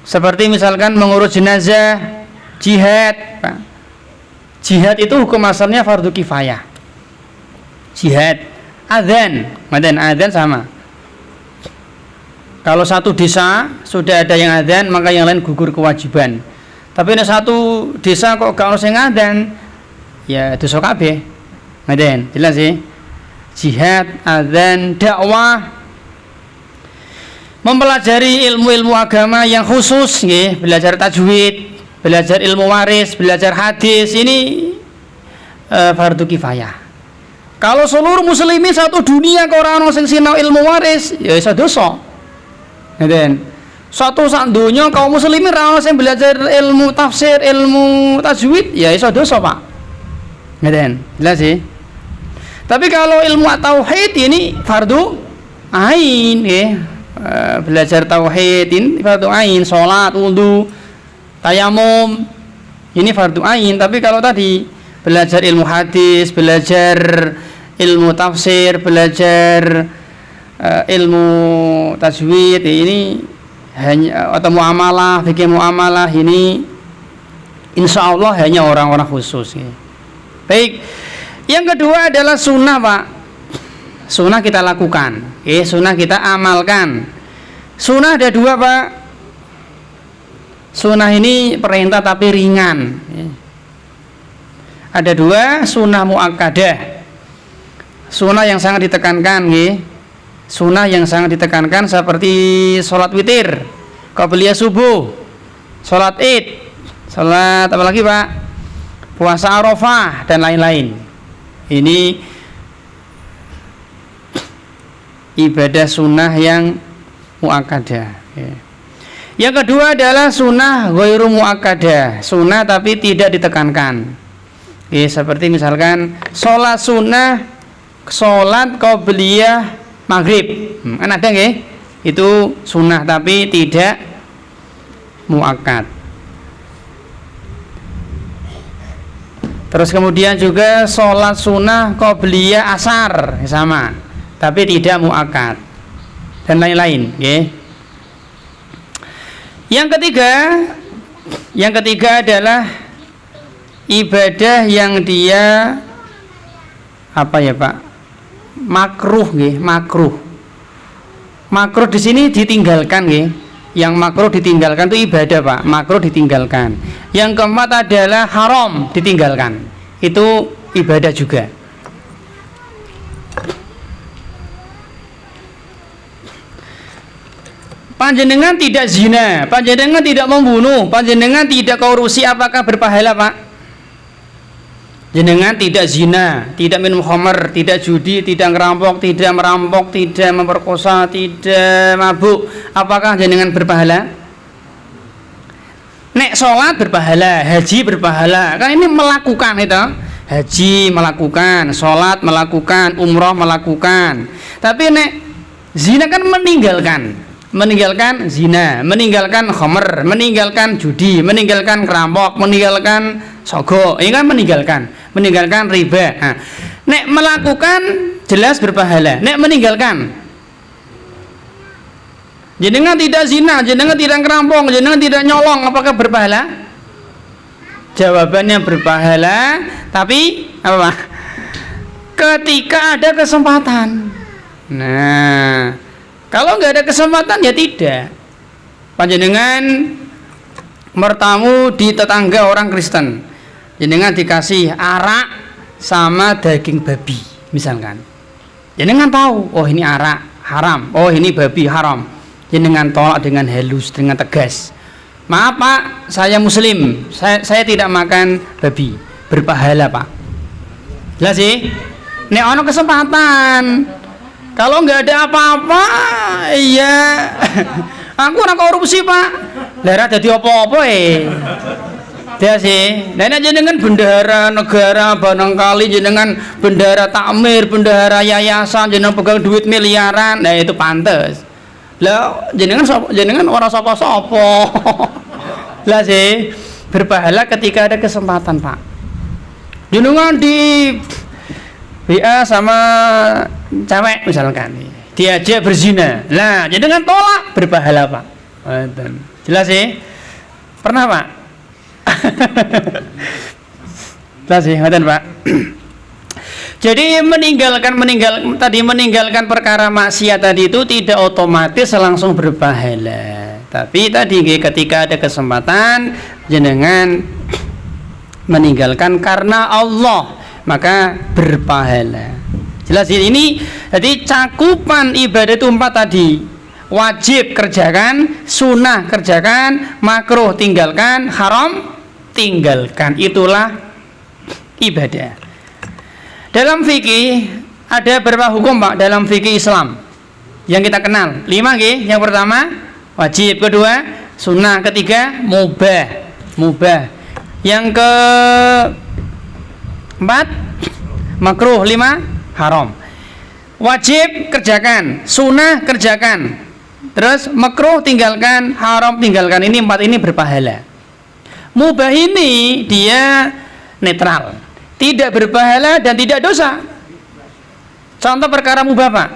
[SPEAKER 1] seperti misalkan mengurus jenazah, jihad, Pak. Jihad itu hukum asalnya fardu kifayah. Jihad, adzan, adzan sama. Kalau satu desa sudah ada yang adzan, maka yang lain gugur kewajiban. Tapi ada satu desa kok gak ono sing adzan, ya dosa kabeh. Ngaten, jelas sih. Jihad, adzan, dakwah, mempelajari ilmu-ilmu agama yang khusus, belajar tajwid, belajar ilmu waris, belajar hadis, ini fardu kifayah. Kalau seluruh muslimin satu dunia kok ora ono sing sinau ilmu waris, ya iso dosa. Ngeten. Satu sak donya kaum muslimin ora ono sing belajar ilmu tafsir, ilmu tajwid, ya iso dosa, Pak. Ngeten. Jelas sih. Tapi kalau ilmu tauhid ini fardu ain, belajar tauhid ini fardu ain, salat, wudu, tayamum, ini fardu ain. Tapi kalau tadi belajar ilmu hadis, belajar ilmu tafsir, belajar ilmu tajwid, ini hanya, atau muamalah, fikih muamalah, ini insya Allah hanya orang-orang khusus. Baik, yang kedua adalah sunnah, Pak. Sunnah kita lakukan, sunnah kita amalkan. Sunnah ada 2, Pak. Sunnah ini perintah tapi ringan. Ada 2, sunnah muakkadah. Sunnah yang sangat ditekankan, sunnah yang sangat ditekankan seperti sholat witir, qabliyah subuh, sholat id, sholat apa lagi, Pak? Puasa Arafah dan lain-lain. Ini ibadah sunnah yang muakkadah. Yang kedua adalah sunnah ghairu muakkadah, sunnah tapi tidak ditekankan. Seperti misalkan sholat sunnah, sholat qabliyah maghrib, kan ada itu sunnah tapi tidak muakkad. Terus kemudian juga sholat sunnah qabliyah asar, sama, tapi tidak muakkad dan lain-lain. Yang ketiga adalah ibadah yang dia apa ya, Pak? Makruh, makruh di sini ditinggalkan, Yang makruh ditinggalkan itu ibadah, Pak. Makruh ditinggalkan. Yang keempat adalah haram ditinggalkan. Itu ibadah juga. Panjenengan tidak zina, panjenengan tidak membunuh, panjenengan tidak korupsi, apakah berpahala, Pak? Jenengan tidak zina, tidak minum khamr, tidak judi, tidak ngerampok, tidak merampok, tidak memperkosa, tidak mabuk, apakah jenengan berpahala? Nek sholat berpahala, haji berpahala, kan ini melakukan itu. Haji melakukan, sholat melakukan, umroh melakukan. Tapi nek zina kan meninggalkan zina, meninggalkan khamr, meninggalkan judi, meninggalkan ngerampok, meninggalkan sogo, ini kan meninggalkan riba. Nah, nek melakukan jelas berpahala, nek meninggalkan jenengan tidak zina, jenengan tidak ngerampok, jenengan tidak nyolong, apakah berpahala? Jawabannya berpahala, tapi apa? Ketika ada kesempatan. Nah, kalau nggak ada kesempatan ya tidak. Panjenengan bertamu di tetangga orang Kristen, jenengan dikasih arak sama daging babi misalkan, jenengan tahu, oh ini arak haram, oh ini babi haram, jenengan tolak dengan halus, dengan tegas. Maaf Pak, saya muslim, saya tidak makan babi, berpahala Pak. Jelas sih? Nek ono kesempatan, kalau nggak ada apa-apa, iya, aku orang korupsi Pak, daerah jadi apa-apa dia sih. Nah ini jenengan bendahara negara barangkali jenengan bendahara takmir, bendahara yayasan, jenengan pegang duit miliaran, nah itu pantes. Lah jenengan orang sopo-sopo. Lah sih berpahala ketika ada kesempatan Pak. Jenengan di WA sama cewek misalkan, diajak berzina, lah jenengan tolak, berpahala Pak. Jelas sih? Pernah Pak? Jelas sih, Pak. Jadi meninggalkan perkara maksiat tadi itu tidak otomatis langsung berpahala. Tapi tadi ketika ada kesempatan jenengan meninggalkan karena Allah, maka berpahala. Jelas ini. Jadi cakupan ibadah itu 4 tadi. Wajib kerjakan, sunnah kerjakan, makruh tinggalkan, haram tinggalkan. Itulah ibadah. Dalam fikih ada berapa hukum Pak dalam fikih Islam yang kita kenal? 5 nggih. Yang pertama wajib, kedua sunnah, ketiga mubah. Yang keempat makruh, 5 haram. Wajib kerjakan, sunnah kerjakan, terus makruh tinggalkan, haram tinggalkan. Ini 4 ini berpahala. Mubah ini dia netral, tidak berpahala dan tidak dosa. Contoh perkara mubah Pak,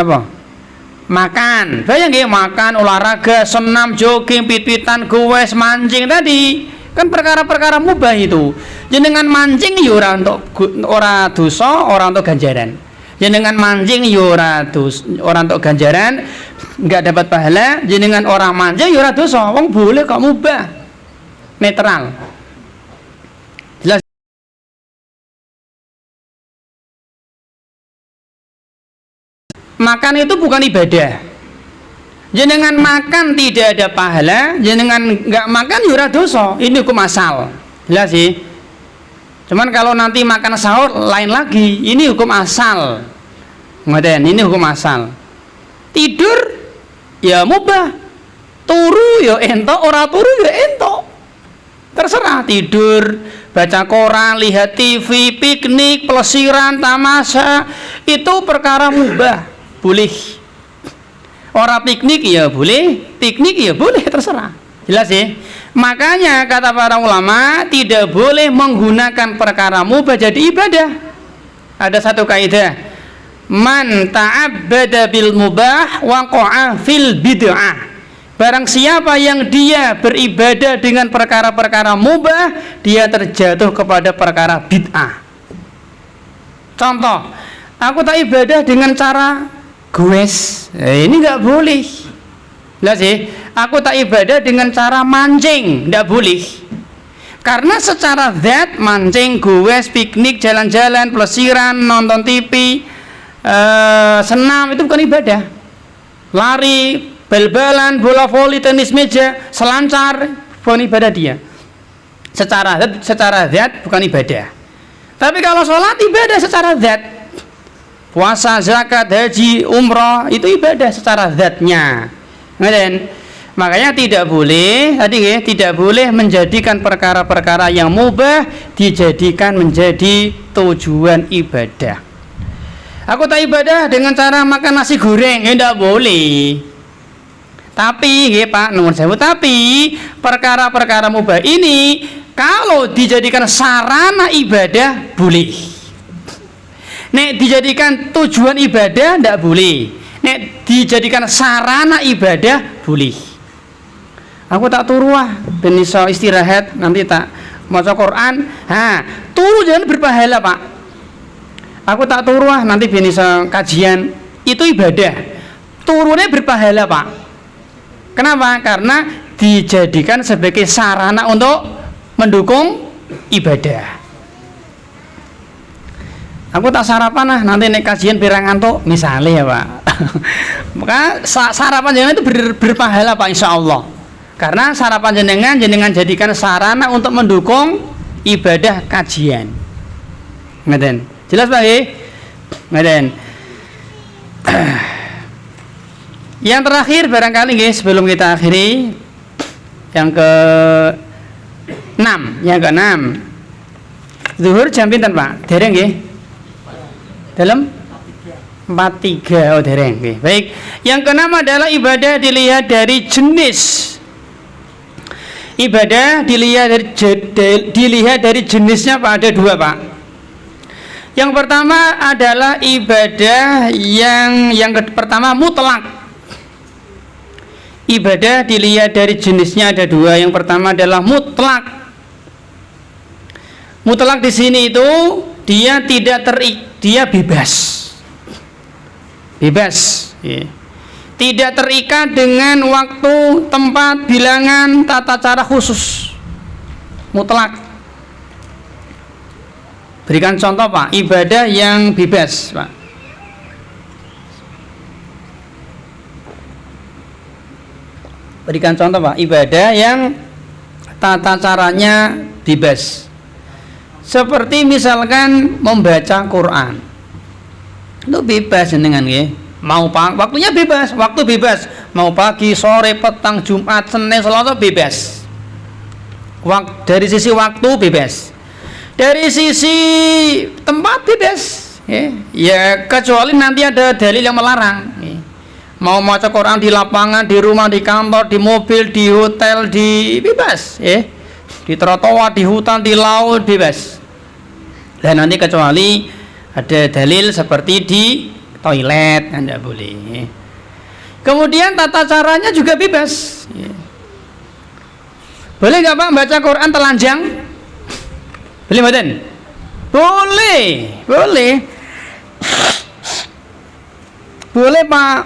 [SPEAKER 1] apa? Makan, bayang ya, makan, olahraga, senam, jogging, pit-pitan, goes, mancing tadi kan perkara-perkara mubah itu. Jenengan mancing ya ora dosa, ora untuk ganjaran. Jenengan mancing ya ora untuk ganjaran, enggak dapat pahala. Jenengan orang mancing ya ora dosa, wong boleh kok, mubah, netral. Jelas. Makan itu bukan ibadah. Jenengan makan tidak ada pahala, jenengan nggak makan ya ora dosa. Ini hukum asal. Jelas sih. Cuman kalau nanti makan sahur lain lagi. Ini hukum asal. Ngoten, ini hukum asal. Tidur ya mubah. Turu ya entok, ora turu ya entok. Terserah, tidur, baca koran, lihat TV, piknik, pelesiran, tamasya, itu perkara mubah. Boleh. Orang piknik ya boleh, piknik ya boleh, terserah. Jelas ya? Makanya kata para ulama tidak boleh menggunakan perkara mubah jadi ibadah. Ada satu kaidah, man ta'abbada bil mubah waqa'a fil bid'ah. Barang siapa yang dia beribadah dengan perkara-perkara mubah, dia terjatuh kepada perkara bid'ah. Contoh, aku tak ibadah dengan cara goes, ini nggak boleh. Lah sih, aku tak ibadah dengan cara mancing, nggak boleh. Karena secara zat mancing, goes, piknik, jalan-jalan, pelesiran, nonton TV, senam itu bukan ibadah. Lari, bal-balan, bola voli, tenis meja, selancar, bukan ibadah dia. Secara zat bukan ibadah. Tapi kalau sholat ibadah secara zat. Puasa, zakat, haji, umroh itu ibadah secara zatnya. Makanya tidak boleh tidak boleh menjadikan perkara-perkara yang mubah dijadikan menjadi tujuan ibadah. Aku tak ibadah dengan cara makan nasi goreng, ya tidak boleh. Tapi Pak, nomor sewu, tapi perkara-perkara mubah ini kalau dijadikan sarana ibadah boleh. Nek dijadikan tujuan ibadah tidak boleh. Nek dijadikan sarana ibadah boleh. Aku tak turu ben iso istirahat, nanti tak maca Quran. Turu jangan berpahala Pak. Aku tak turu nanti ben iso kajian. Itu ibadah. Turunnya berpahala Pak. Kenapa? Karena dijadikan sebagai sarana untuk mendukung ibadah. Aku tak sarapan lah, nanti nek kajian pirang ngantuk misalnya ya Pak. Maka sarapan jenengan itu berpahala Pak, insya Allah. Karena sarapan jenengan jadikan sarana untuk mendukung ibadah kajian. Ngeten. Jelas Pak nggih? Ngeten. Yang terakhir barangkali nggih sebelum kita akhiri, yang ke-6, zuhur jam pinten Pak? Dereng nggih? Dalam 43. Oh dereng. Okay. Baik. Yang ke-6 adalah ibadah dilihat dari jenis. Ibadah dilihat dari jenisnya Pak, ada 2 Pak. Yang pertama adalah ibadah yang pertama mutlak. Ibadah dilihat dari jenisnya ada 2. Yang pertama adalah mutlak. Mutlak di sini itu dia tidak dia bebas, ya. Tidak terikat dengan waktu, tempat, bilangan, tata cara khusus. Mutlak. Berikan contoh Pak, ibadah yang bebas Pak. Berikan contoh Pak, ibadah yang tata caranya bebas. Seperti misalkan membaca Quran, itu bebas jenengan nggih. Mau waktunya bebas, waktu bebas. Mau pagi, sore, petang, Jumat, Senin, Selasa bebas. Dari sisi waktu bebas. Dari sisi tempat bebas. Ya kecuali nanti ada dalil yang melarang. Mau baca Quran di lapangan, di rumah, di kantor, di mobil, di hotel, di bebas. Di trotoar, di hutan, di laut bebas. Dan nanti kecuali ada dalil seperti di toilet Anda boleh. Kemudian tata caranya juga bebas. Boleh nggak Pak baca Quran telanjang? Boleh mboten? Boleh, boleh. Boleh Pak.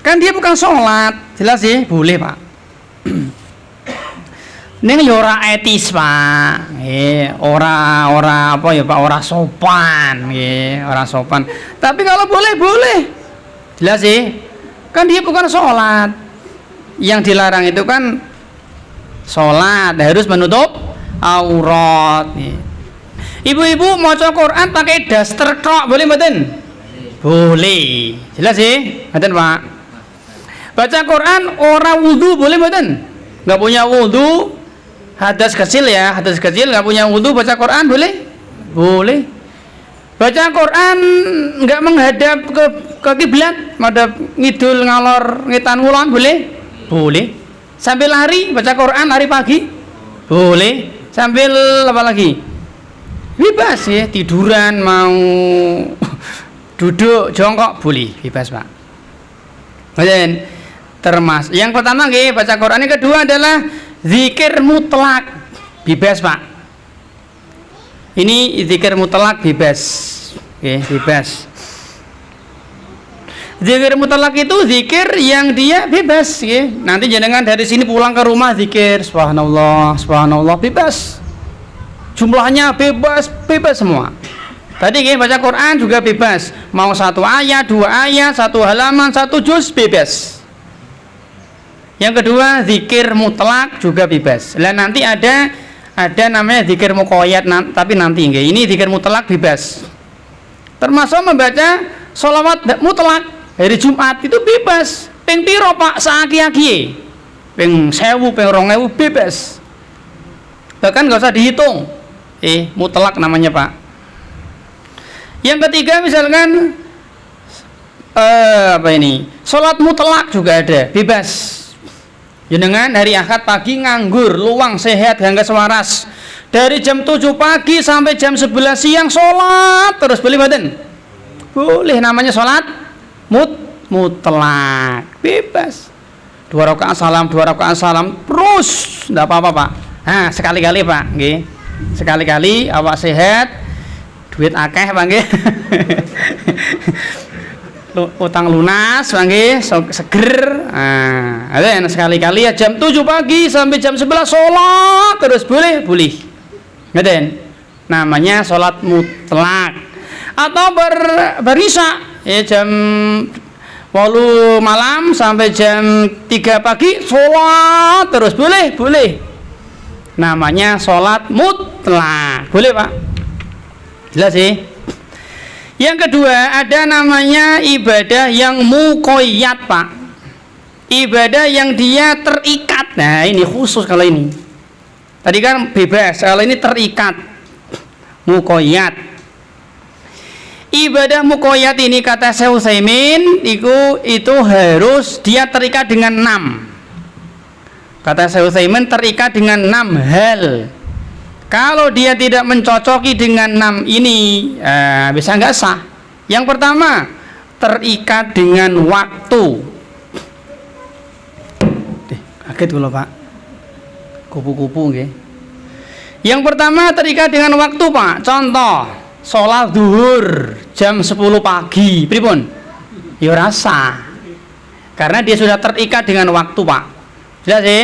[SPEAKER 1] Kan dia bukan sholat, jelas sih, boleh Pak. Ning yo ora etis Pak. Ora apa ya Pak, ora sopan nggih, ora sopan. Tapi kalau boleh. Jelas sih. Kan dia bukan sholat. Yang dilarang itu kan sholat, harus menutup aurat. Ibu-ibu maca Quran pakai daster tok, boleh mboten? Boleh. Jelas sih? Mboten Pak. Baca Quran ora wudu boleh mboten? Enggak punya wudu, hadas kecil ya, hadas kecil nggak punya wudu baca Quran boleh? Boleh. Baca Quran nggak menghadap ke kiblat, madhab ngidul ngalor ngetan ngulon boleh? Boleh. Sambil lari baca Quran lari pagi? Boleh. Sambil apa lagi? Bebas ya, tiduran mau duduk jongkok boleh, bebas Pak. Kemudian yang pertama nggih baca Quran, yang kedua adalah zikir mutlak bebas Pak. Ini zikir mutlak bebas, bebas. Zikir mutlak itu zikir yang dia bebas, Nanti jangan dari sini pulang ke rumah zikir subhanallah, subhanallah bebas. Jumlahnya bebas semua. Tadi baca Quran juga bebas. Mau 1 ayat, 2 ayat, 1 halaman, 1 juz bebas. Yang kedua zikir mutlak juga bebas. Lah nanti ada namanya zikir muqayyad, tapi nanti nggih. Ini zikir mutlak bebas. Termasuk membaca sholawat mutlak hari Jumat itu bebas. Ping piro Pak saaki-aki? Ping 1000, ping 2000 bebas. Bahkan nggak usah dihitung. Mutlak namanya Pak. Yang ketiga misalkan sholat mutlak juga ada, bebas. Jenengan hari Ahad pagi nganggur, luang, sehat, gangga waras. Dari jam 7 pagi sampai jam 11 siang sholat terus, boleh mboten? Boleh, namanya sholat mutlak, bebas. 2 rakaat salam, 2 rakaat salam terus, enggak apa-apa Pak. Nah, sekali-kali Pak, nggih. Sekali-kali awak sehat, duit akeh Pak nggih. Utang lunas nggih, seger. Nah, ada sekali-kali ya jam 7 pagi sampai jam 11 sholat terus, boleh. Ngeten. Namanya sholat mutlak. Atau berisya ya jam 8 malam sampai jam 3 pagi sholat terus boleh. Namanya sholat mutlak. Boleh Pak? Jelas sih? Yang kedua ada namanya ibadah yang muqayyad Pak. Ibadah yang dia terikat. Nah ini khusus kalau ini. Tadi kan bebas, kalau ini terikat. Muqayyad. Ibadah muqayyad ini kata Syekh Utsaimin itu harus dia terikat dengan 6. Kata Syekh Utsaimin terikat dengan 6 hal. Kalau dia tidak mencocoki dengan 6 ini bisa nggak sah. Yang pertama terikat dengan waktu. Kaget dulu Pak. Kupu-kupu nggih. Yang pertama terikat dengan waktu Pak. Contoh, sholat zuhur jam 10 pagi, pripun? Ya rasa. Karena dia sudah terikat dengan waktu Pak. Jelas sih?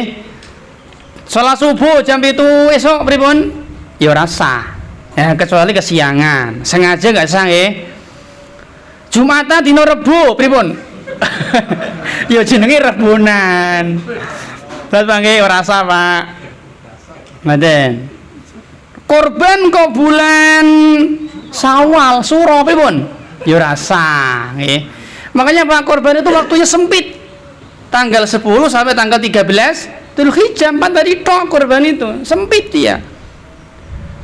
[SPEAKER 1] Sholat subuh jam 7 esok, pripun? Ya rasa. Ya, kecuali kesiangan. Sengaja nggak sah nggih. Jumatan dina Rebo, pripun? Ya jenenge rebonan. Terus nggih ora rasa Pak. Ngaten. Korban kok bulan Syawal suro pripun? Ya rasa nggih. Makanya Pak korban itu waktunya sempit. Tanggal 10 sampai tanggal 13 Dzulhijjah 4 tadi tok korban itu. Sempit ya.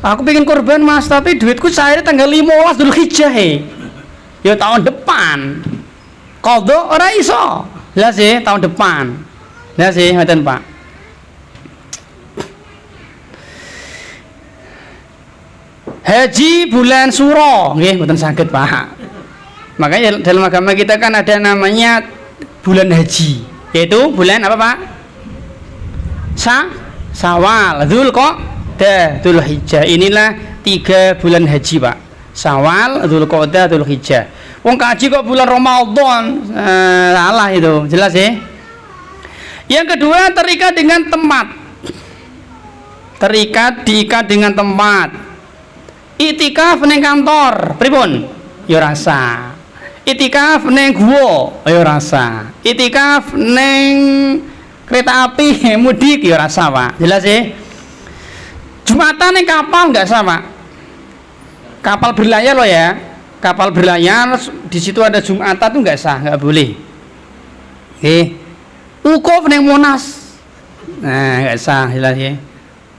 [SPEAKER 1] Aku pengen korban Mas, tapi duitku cair tanggal 15 Dzulhijjah ya tahun depan. Qadha ora iso. Lah sih tahun depan. Lah sih ngoten Pak. Haji bulan Suro, nggih mboten saged Pak. Makanya dalam agama kita kan ada namanya bulan haji, yaitu bulan apa Pak? Syawal, Dzulqa'dah, Dzulhijjah. Inilah 3 bulan haji Pak. Syawal, Dzulqa'dah, Dzulhijjah. Wong kaji kok bulan Ramadan, salah itu, jelas ya. Yang kedua terikat dengan tempat. Diikat dengan tempat. Itikaf neng kantor, pripun? Ya rasa. Itikaf neng guwa, ya rasa. Itikaf neng kereta api mudik, ya rasa Pak. Jelas ya? Jumatan neng kapal nggak sah Pak. Kapal berlayar loh ya. Kapal berlayar di situ ada Jumatan tuh nggak sah, nggak boleh. Wukuf neng Monas, nah nggak sah, jelas ya.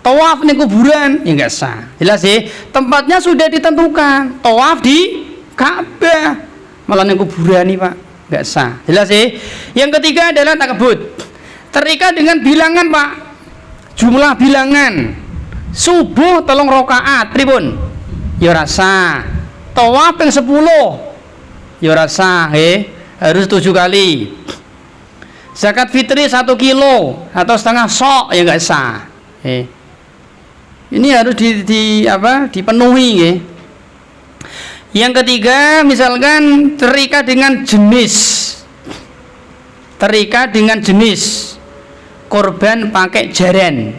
[SPEAKER 1] Tawaf nih kuburan, ya nggak sah. Jelas sih, tempatnya sudah ditentukan. Tawaf di Ka'bah, malah nih kuburan nih Pak, nggak sah. Jelas sih. Yang ketiga adalah takbut. Terikat dengan bilangan Pak, jumlah bilangan. Subuh 3 rakaat, pripun? Ya rasa. Tawaf yang 10, ya rasa. Harus 7 kali. Zakat fitri 1 kilo atau setengah sok, ya nggak sah. Ini harus dipenuhi ya. Yang ketiga misalkan terikat dengan jenis korban pakai jaren,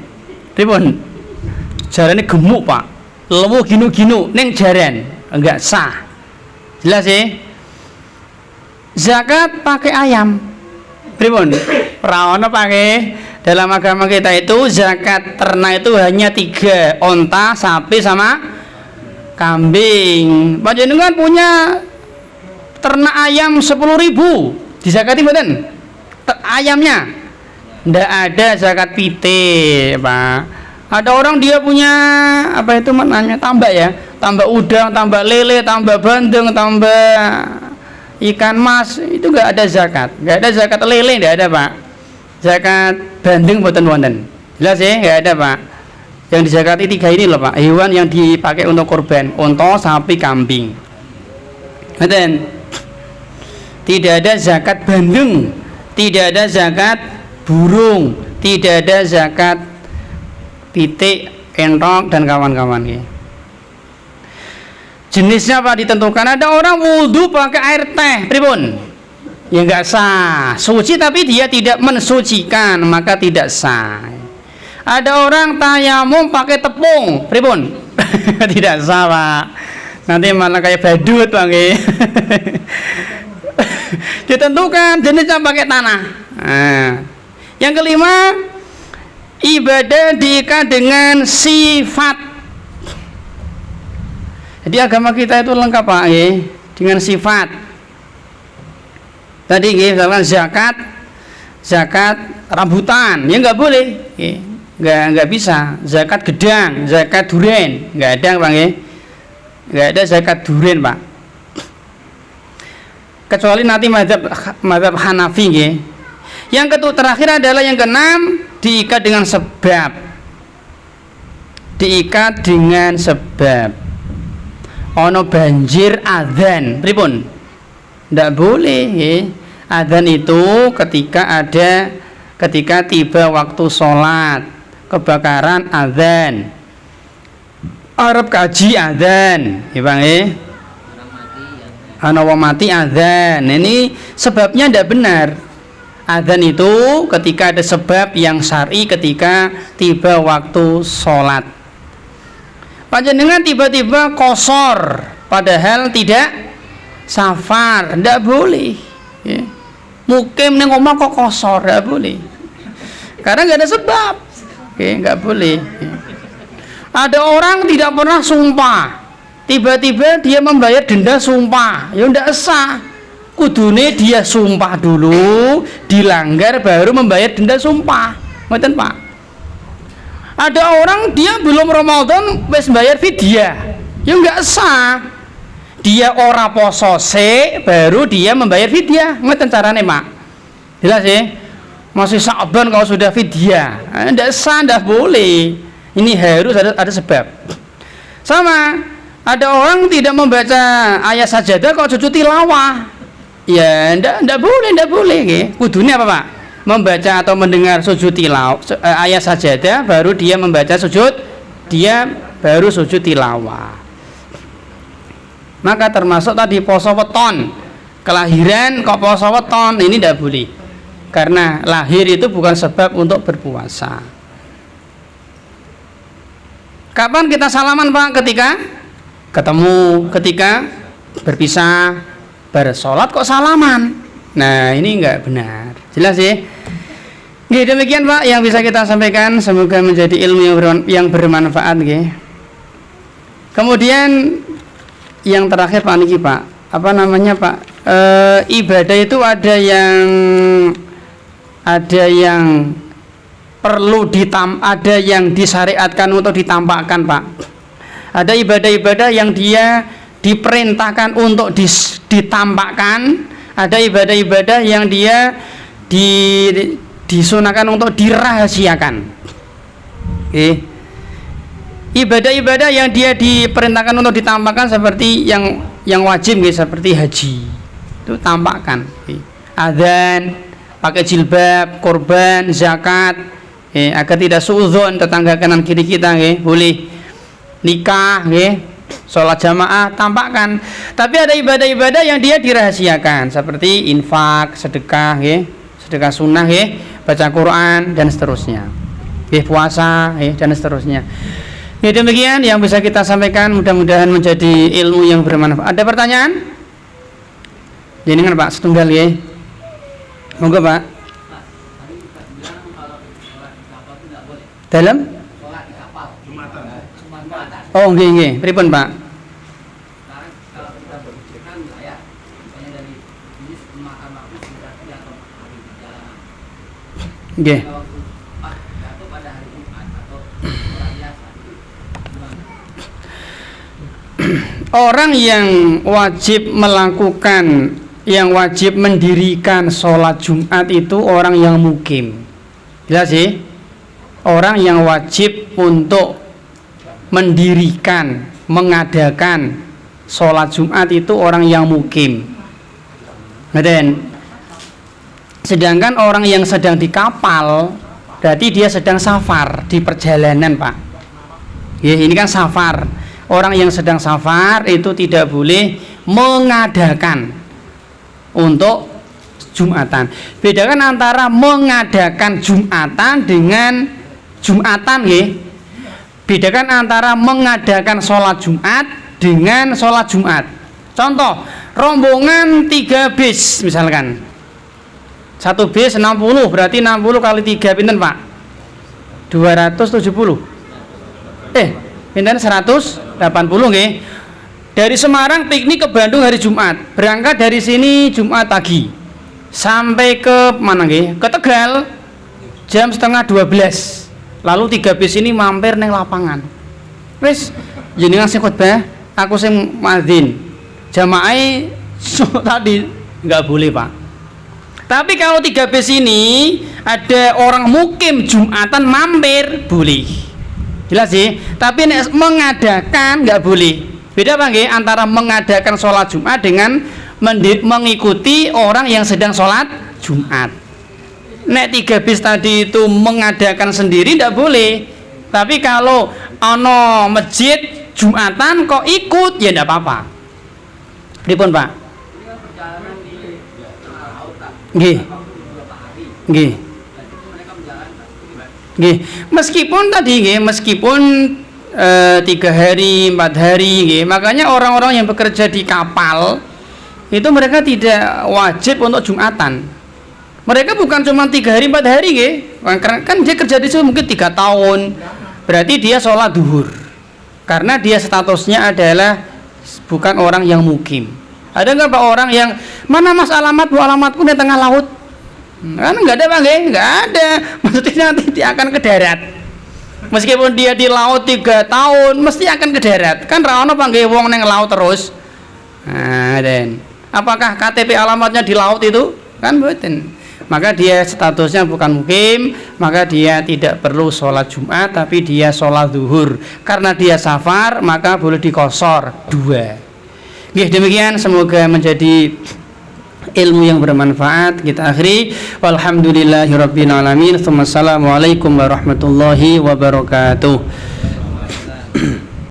[SPEAKER 1] pripun? Jarane gemuk Pak, lewu ginu-ginu neng jaren, enggak sah. Jelas ya. Zakat pakai ayam, pripun? Ora ono pakai. Dalam agama kita itu zakat ternak itu hanya 3, onta, sapi sama kambing. Panjenengan punya ternak ayam 10.000, dizakati mboten? Ayamnya ndak ada zakat pite Pak. Ada orang dia punya apa itu namanya tambak ya, tambak udang, tambak lele, tambak bandeng, tambak ikan mas, itu nggak ada zakat. Nggak ada zakat lele, nggak ada Pak. Zakat bandeng mboten wonten. Jelas ya, nggak ada Pak. Yang dizakati 3 ini loh Pak, hewan yang dipakai untuk korban, unta, sapi, kambing. Ngoten. Tidak ada zakat bandeng, tidak ada zakat burung, tidak ada zakat pitik, entok dan kawan-kawan ya. Jenisnya Pak ditentukan. Ada orang wudhu pakai air teh, pripun? Ya nggak sah. Suci tapi dia tidak mensucikan, maka tidak sah. Ada orang tayamum pakai tepung, pripun? Tidak sah, Pak. Nanti malah kayak badut, Bang. Ditentukan jenisnya pakai tanah. Nah, yang kelima, ibadah diikat dengan sifat. Jadi agama kita itu lengkap, Pak, dengan sifat. Tadi misalkan zakat rambutan, ya nggak boleh, nggak bisa. Zakat gedang, zakat duren, nggak ada, Bang, nggak ada zakat duren, Pak. Kecuali nanti mazhab Hanafi, Yang terakhir adalah yang keenam, diikat dengan sebab. Diikat dengan sebab. Ono banjir adzan, pripun? Ndak boleh, Adzan itu ketika tiba waktu sholat, kebakaran adzan, Arab kaji adzan, ya Bang, ana wong mati adzan. Ini sebabnya ndak benar. Adzan itu ketika ada sebab yang syar'i, ketika tiba waktu sholat. Panjenengan tiba-tiba kosor padahal tidak safar, ndak boleh, Mukim neng omah kok kosor, ndak boleh, karena nggak ada sebab, nggak boleh. Ada orang tidak pernah sumpah, tiba-tiba dia membayar denda sumpah, ya ndak sah. Kudune dia sumpah dulu, dilanggar baru membayar denda sumpah, ngoten, Pak. Ada orang dia belum Ramadan wis bayar fidyah, ya nggak sah. Dia ora poso se baru dia membayar fidyah, ngoten carane, Mak. Jelas ya? Masih Sa'ban kalau sudah fidyah, ndak sah, ndak boleh. Ini harus ada sebab. Sama, ada orang tidak membaca ayat sajadah kalau sujud tilawah, ya ndak boleh, Kudunya apa, Pak? Membaca atau mendengar sujud tilawah, ayat sajadah, baru dia membaca sujud, dia baru sujud tilawah. Maka termasuk tadi poso weton, kelahiran kok poso weton, ini tidak boleh, karena lahir itu bukan sebab untuk berpuasa. Kapan kita salaman, Pak? Ketika ketemu, ketika berpisah, bersolat kok salaman. Nah, ini enggak benar. Jelas ya? Demikian, Pak, yang bisa kita sampaikan. Semoga menjadi ilmu yang bermanfaat, Kemudian yang terakhir, Pak Niki, Pak, apa namanya, Pak? Ibadah itu ada yang perlu ada yang disyariatkan untuk ditampakkan, Pak. Ada ibadah-ibadah yang dia diperintahkan untuk ditampakkan, ada ibadah-ibadah yang dia disunahkan untuk dirahasiakan. Ibadah-ibadah yang dia diperintahkan untuk ditampakkan seperti yang wajib, seperti haji, itu tampakkan. Adzan, pakai jilbab, korban, zakat, agar tidak suudzon tetangga kanan kiri kita, boleh. Nikah, sholat jamaah, tampakkan. Tapi ada ibadah-ibadah yang dia dirahasiakan, seperti infak, sedekah, sedekah sunnah, baca Quran dan seterusnya, puasa, dan seterusnya. Demikian yang bisa kita sampaikan, mudah-mudahan menjadi ilmu yang bermanfaat. Ada pertanyaan? Jenengan, Pak, setunggal, monggo, Pak. Dalam? Oh, nggih. Pripun, Pak? Nggih. Orang yang wajib mendirikan sholat Jumat itu orang yang mukim. Jelas sih? Orang yang wajib untuk mendirikan, mengadakan sholat Jumat itu orang yang mukim. Sedangkan orang yang sedang di kapal, berarti dia sedang safar, di perjalanan, Pak. Ini kan safar. Orang yang sedang safar itu tidak boleh mengadakan untuk Jumatan. Bedakan antara mengadakan Jumatan dengan Jumatan nggih. Bedakan antara mengadakan sholat Jumat dengan sholat Jumat. Contoh, rombongan 3 bis misalkan. 1 bis 60, berarti 60 kali 3 pinten Pak? 270. Pinten 180 nggih. Dari Semarang piknik ke Bandung hari Jumat. Berangkat dari sini Jumat pagi. Sampai ke mana nggih? Ke Tegal jam setengah 12. Lalu 3 bis ini mampir neng lapangan. Wis jenengan sing khotbah, aku sing madzin. Jamaah tadi nggak boleh Pak. Tapi kalau 3 bis ini ada orang mukim Jumatan mampir boleh. Jelas sih. Tapi mengadakan nggak boleh. Beda apa nggih antara mengadakan sholat Jumat dengan mengikuti orang yang sedang sholat Jumat. Nek 3 bis tadi itu mengadakan sendiri tidak boleh. Tapi kalau ono masjid Jumatan kok ikut ya tidak apa-apa. Pripun Pak? Nggih. Nggih. Nggih. Meskipun tadi nggih, meskipun 3 hari, 4 hari nggih. Makanya orang-orang yang bekerja di kapal itu mereka tidak wajib untuk Jumatan. Mereka bukan cuma 3 hari 4 hari nggih. Kan dia kerja di situ mungkin 3 tahun. Berarti dia sholat duhur. Karena dia statusnya adalah bukan orang yang mukim. Ada nggak Pak orang yang mana Mas alamat? Bu alamatku di tengah laut. Kan nggak ada Pak nggih? Nggak ada. Maksudnya nanti dia akan ke darat. Meskipun dia di laut 3 tahun mesti akan ke darat. Kan ra ono Pak nggih wong neng laut terus. Nah, dan apakah KTP alamatnya di laut itu? Kan mboten. Maka dia statusnya bukan mukim, maka dia tidak perlu sholat Jumat, tapi dia sholat zuhur. Karena dia safar, maka boleh dikosor 2. Oke, demikian semoga menjadi ilmu yang bermanfaat. Kita akhiri. Walhamdulillahirabbil alamin. Assalamualaikum warahmatullahi wabarakatuh.